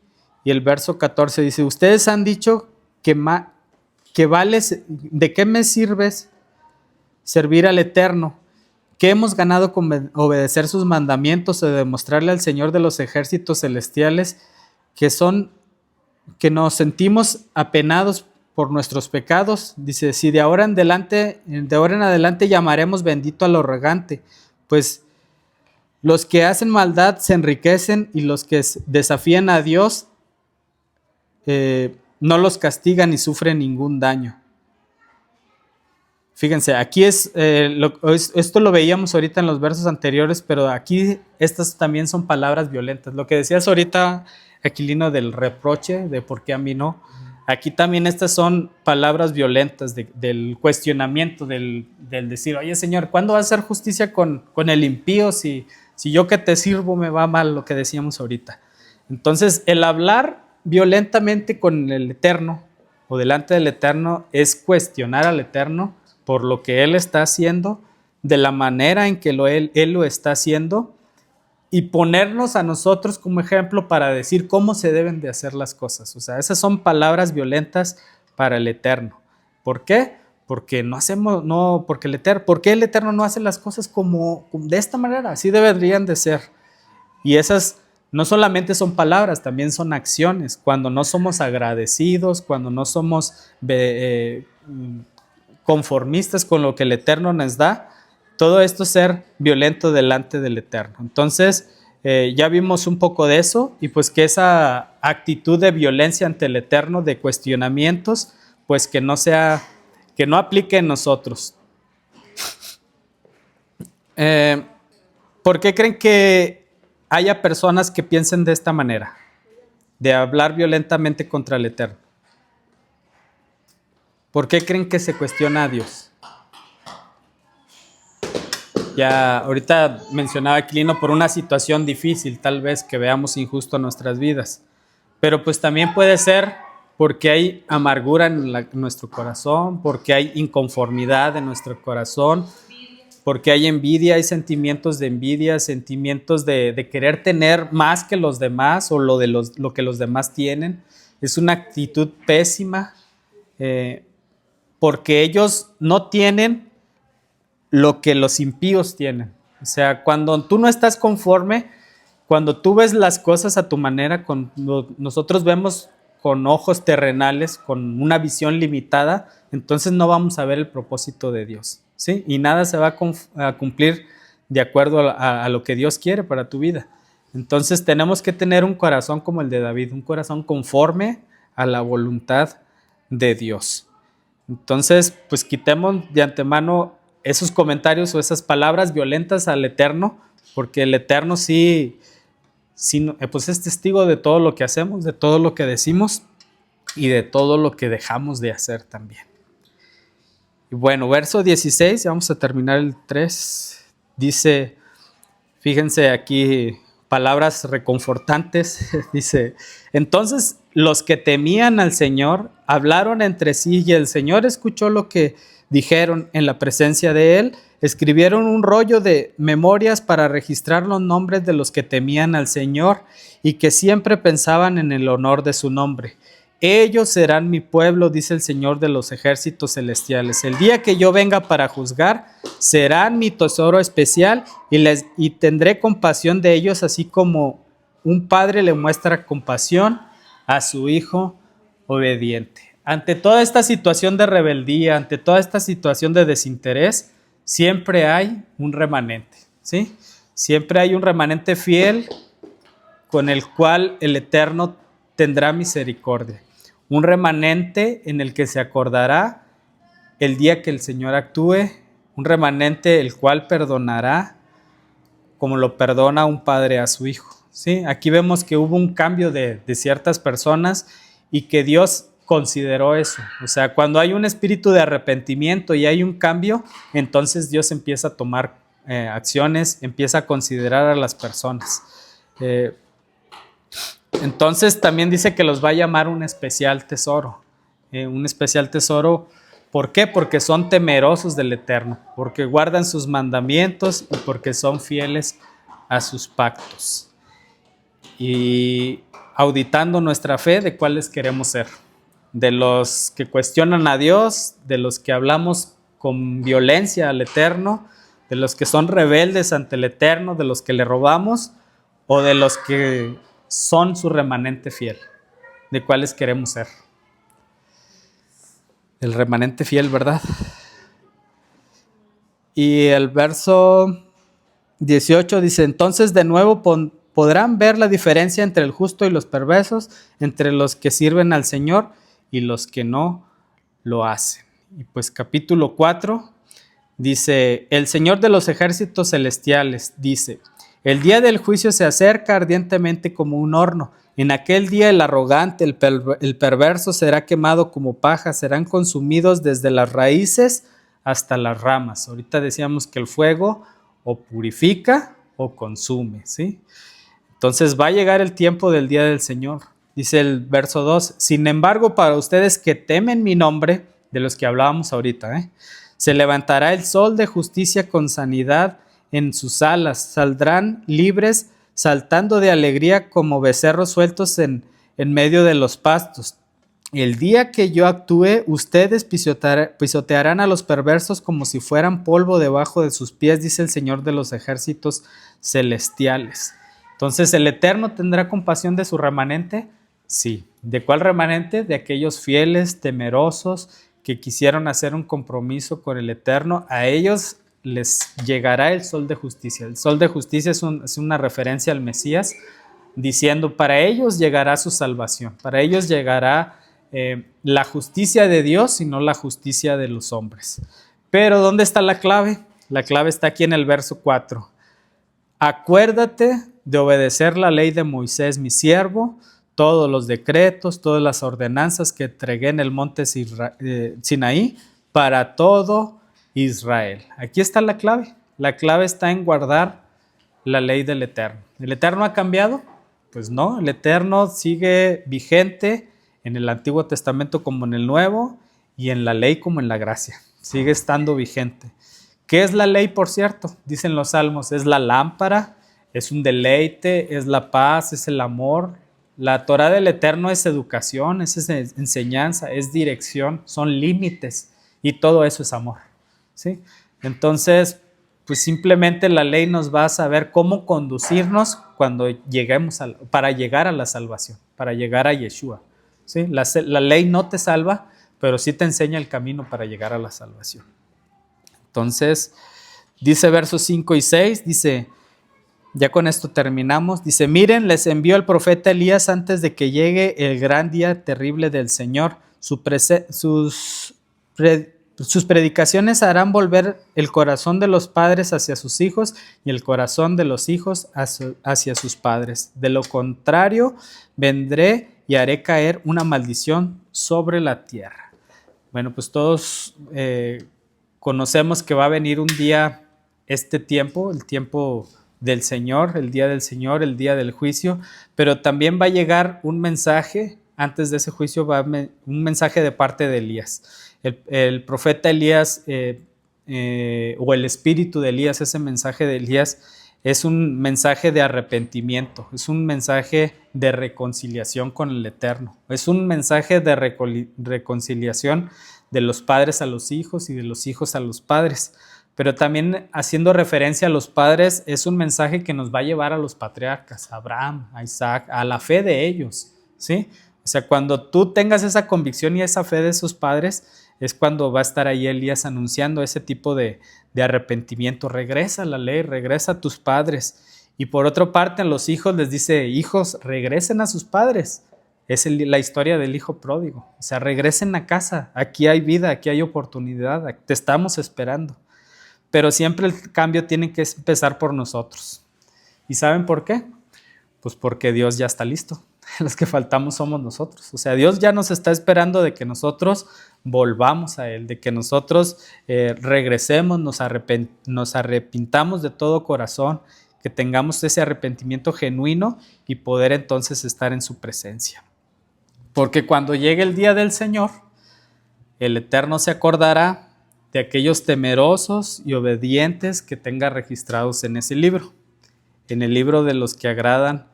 Y el verso 14 dice, ustedes han dicho que vales, ¿de qué me sirves servir al Eterno? ¿Qué hemos ganado con obedecer sus mandamientos o demostrarle al Señor de los ejércitos celestiales que nos sentimos apenados por nuestros pecados? Dice, si de ahora en adelante llamaremos bendito al arrogante, pues los que hacen maldad se enriquecen y los que desafían a Dios no los castigan ni sufren ningún daño. Fíjense, aquí esto lo veíamos ahorita en los versos anteriores, pero aquí estas también son palabras violentas. Lo que decías ahorita, Aquilino, del reproche, de por qué a mí no. Aquí también estas son palabras violentas del cuestionamiento, del decir, oye Señor, ¿cuándo vas a hacer justicia con el impío si yo que te sirvo me va mal? Lo que decíamos ahorita. Entonces, el hablar violentamente con el Eterno o delante del Eterno es cuestionar al Eterno por lo que Él está haciendo, de la manera en que Él lo está haciendo, y ponernos a nosotros como ejemplo para decir cómo se deben de hacer las cosas. O sea, esas son palabras violentas para el Eterno. ¿Por qué? Porque ¿por qué el Eterno no hace las cosas como de esta manera? Así deberían de ser. Y esas no solamente son palabras, también son acciones. Cuando no somos agradecidos, cuando no somos conformistas con lo que el Eterno nos da, todo esto es ser violento delante del Eterno. Entonces, ya vimos un poco de eso, y pues que esa actitud de violencia ante el Eterno, de cuestionamientos, pues que no aplique en nosotros. ¿Por qué creen que haya personas que piensen de esta manera, de hablar violentamente contra el Eterno? ¿Por qué creen que se cuestiona a Dios? Ya ahorita mencionaba Aquilino por una situación difícil, tal vez que veamos injusto en nuestras vidas, pero pues también puede ser porque hay amargura en nuestro corazón, porque hay inconformidad en nuestro corazón, porque hay envidia, hay sentimientos de envidia, sentimientos de querer tener más que los demás o lo que los demás tienen. Es una actitud pésima, porque ellos no tienen lo que los impíos tienen. O sea, cuando tú no estás conforme, cuando tú ves las cosas a tu manera, cuando nosotros vemos con ojos terrenales, con una visión limitada, entonces no vamos a ver el propósito de Dios, ¿sí? Y nada se va a cumplir de acuerdo a lo que Dios quiere para tu vida. Entonces tenemos que tener un corazón como el de David, un corazón conforme a la voluntad de Dios. Entonces, pues quitemos de antemano esos comentarios o esas palabras violentas al Eterno, porque el Eterno sí, pues es testigo de todo lo que hacemos, de todo lo que decimos y de todo lo que dejamos de hacer también. Y bueno, verso 16, vamos a terminar el 3, dice, fíjense aquí, palabras reconfortantes, dice, entonces los que temían al Señor hablaron entre sí y el Señor escuchó lo que dijeron en la presencia de él, escribieron un rollo de memorias para registrar los nombres de los que temían al Señor y que siempre pensaban en el honor de su nombre. Ellos serán mi pueblo, dice el Señor de los ejércitos celestiales. El día que yo venga para juzgar, serán mi tesoro especial y tendré compasión de ellos, así como un padre le muestra compasión a su hijo obediente. Ante toda esta situación de rebeldía, ante toda esta situación de desinterés, siempre hay un remanente, ¿sí? Siempre hay un remanente fiel con el cual el Eterno tendrá misericordia. Un remanente en el que se acordará el día que el Señor actúe, un remanente el cual perdonará como lo perdona un padre a su hijo, ¿sí? Aquí vemos que hubo un cambio de ciertas personas y que Dios consideró eso. O sea, cuando hay un espíritu de arrepentimiento y hay un cambio, entonces Dios empieza a tomar acciones, empieza a considerar a las personas. Entonces también dice que los va a llamar un especial tesoro. Un especial tesoro, ¿por qué? Porque son temerosos del Eterno, porque guardan sus mandamientos y porque son fieles a sus pactos. Y auditando nuestra fe, ¿de cuáles queremos ser? ¿De los que cuestionan a Dios? ¿De los que hablamos con violencia al Eterno? ¿De los que son rebeldes ante el Eterno? ¿De los que le robamos? ¿O de los que son su remanente fiel? ¿De cuáles queremos ser? El remanente fiel, ¿verdad? Y el verso 18 dice, entonces de nuevo podrán ver la diferencia entre el justo y los perversos, entre los que sirven al Señor y los que no lo hacen. Y pues capítulo 4 dice, el Señor de los ejércitos celestiales dice, el día del juicio se acerca ardientemente como un horno. En aquel día el arrogante, el perverso será quemado como paja, serán consumidos desde las raíces hasta las ramas. Ahorita decíamos que el fuego o purifica o consume, ¿sí? Entonces va a llegar el tiempo del día del Señor. Dice el verso 2, sin embargo, para ustedes que temen mi nombre, de los que hablábamos ahorita, se levantará el sol de justicia con sanidad en sus alas, saldrán libres saltando de alegría como becerros sueltos en medio de los pastos. El día que yo actúe, ustedes pisotearán a los perversos como si fueran polvo debajo de sus pies, dice el Señor de los ejércitos celestiales. Entonces, ¿el Eterno tendrá compasión de su remanente? Sí. ¿De cuál remanente? De aquellos fieles, temerosos, que quisieron hacer un compromiso con el Eterno. A ellos les llegará el sol de justicia. El sol de justicia es una referencia al Mesías, diciendo, para ellos llegará su salvación, para ellos llegará la justicia de Dios y no la justicia de los hombres. Pero ¿dónde está la clave? La clave está aquí en el verso 4. Acuérdate de obedecer la ley de Moisés, mi siervo, todos los decretos, todas las ordenanzas que entregué en el monte Sinaí para todo Israel. Aquí está la clave. La clave está en guardar la ley del Eterno. ¿El Eterno ha cambiado? Pues no, el Eterno sigue vigente en el Antiguo Testamento como en el Nuevo y en la ley como en la gracia. Sigue estando vigente. ¿Qué es la ley, por cierto? Dicen los salmos, es la lámpara, es un deleite, es la paz, es el amor. La Torá del Eterno es educación, es enseñanza, es dirección, son límites y todo eso es amor, ¿sí? Entonces, pues simplemente la ley nos va a saber cómo conducirnos cuando lleguemos para llegar a la salvación, para llegar a Yeshua, ¿sí? La ley no te salva, pero sí te enseña el camino para llegar a la salvación. Entonces, dice versos 5 y 6, dice, Ya con esto terminamos. Dice, miren, les envió el profeta Elías antes de que llegue el gran día terrible del Señor. Sus predicaciones harán volver el corazón de los padres hacia sus hijos y el corazón de los hijos hacia sus padres. De lo contrario, vendré y haré caer una maldición sobre la tierra. Bueno, pues todos conocemos que va a venir un día, este tiempo, el tiempo del Señor, el día del Señor, el día del juicio, pero también va a llegar un mensaje, antes de ese juicio va un mensaje de parte de Elías. El profeta Elías o el espíritu de Elías, ese mensaje de Elías es un mensaje de arrepentimiento, es un mensaje de reconciliación con el Eterno, es un mensaje de reconciliación de los padres a los hijos y de los hijos a los padres. Pero también haciendo referencia a los padres, es un mensaje que nos va a llevar a los patriarcas, a Abraham, a Isaac, a la fe de ellos, ¿sí? O sea, cuando tú tengas esa convicción y esa fe de esos padres, es cuando va a estar ahí Elías anunciando ese tipo de arrepentimiento. Regresa a la ley, regresa a tus padres. Y por otra parte, a los hijos les dice, hijos, regresen a sus padres. Es la historia del hijo pródigo. O sea, regresen a casa, aquí hay vida, aquí hay oportunidad, te estamos esperando. Pero siempre el cambio tiene que empezar por nosotros. ¿Y saben por qué? Pues porque Dios ya está listo. Los que faltamos somos nosotros. O sea, Dios ya nos está esperando de que nosotros volvamos a Él, de que nosotros regresemos, nos arrepintamos de todo corazón, que tengamos ese arrepentimiento genuino y poder entonces estar en su presencia. Porque cuando llegue el día del Señor, el Eterno se acordará de aquellos temerosos y obedientes que tenga registrados en ese libro, en el libro de los que agradan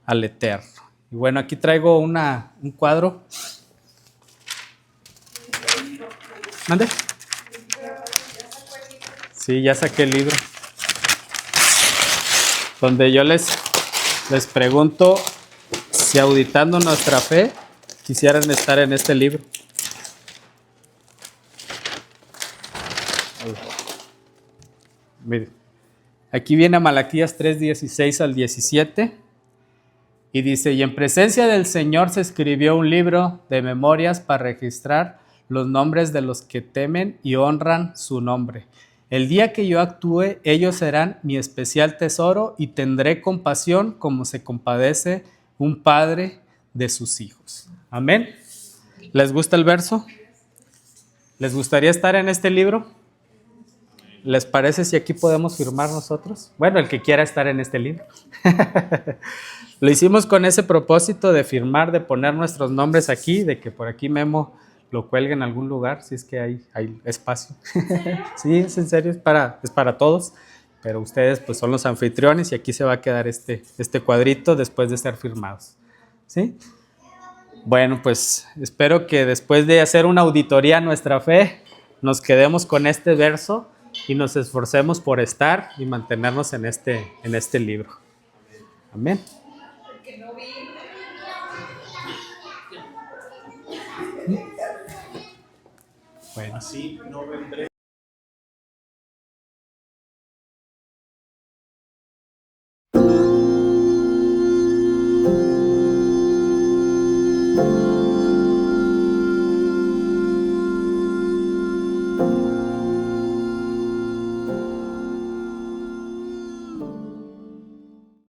al Eterno. Y bueno, aquí traigo un cuadro. ¿Mande? Sí, ya saqué el libro. Donde yo les pregunto si auditando nuestra fe quisieran estar en este libro. Mire, aquí viene Malaquías 3:16 al 17 y dice, y en presencia del Señor se escribió un libro de memorias para registrar los nombres de los que temen y honran su nombre. El día que yo actúe, ellos serán mi especial tesoro y tendré compasión como se compadece un padre de sus hijos. Amén. ¿Les gusta el verso? ¿Les gustaría estar en este libro? ¿Les parece si aquí podemos firmar nosotros? Bueno, el que quiera estar en este libro. Lo hicimos con ese propósito de firmar, de poner nuestros nombres aquí, de que por aquí Memo lo cuelgue en algún lugar, si es que hay espacio. Sí, es en serio, es para todos, pero ustedes pues son los anfitriones y aquí se va a quedar este cuadrito después de ser firmados. ¿Sí? Bueno, pues espero que después de hacer una auditoría a nuestra fe, nos quedemos con este verso y nos esforcemos por estar y mantenernos en este libro. Amén. Bueno. Así no vendré.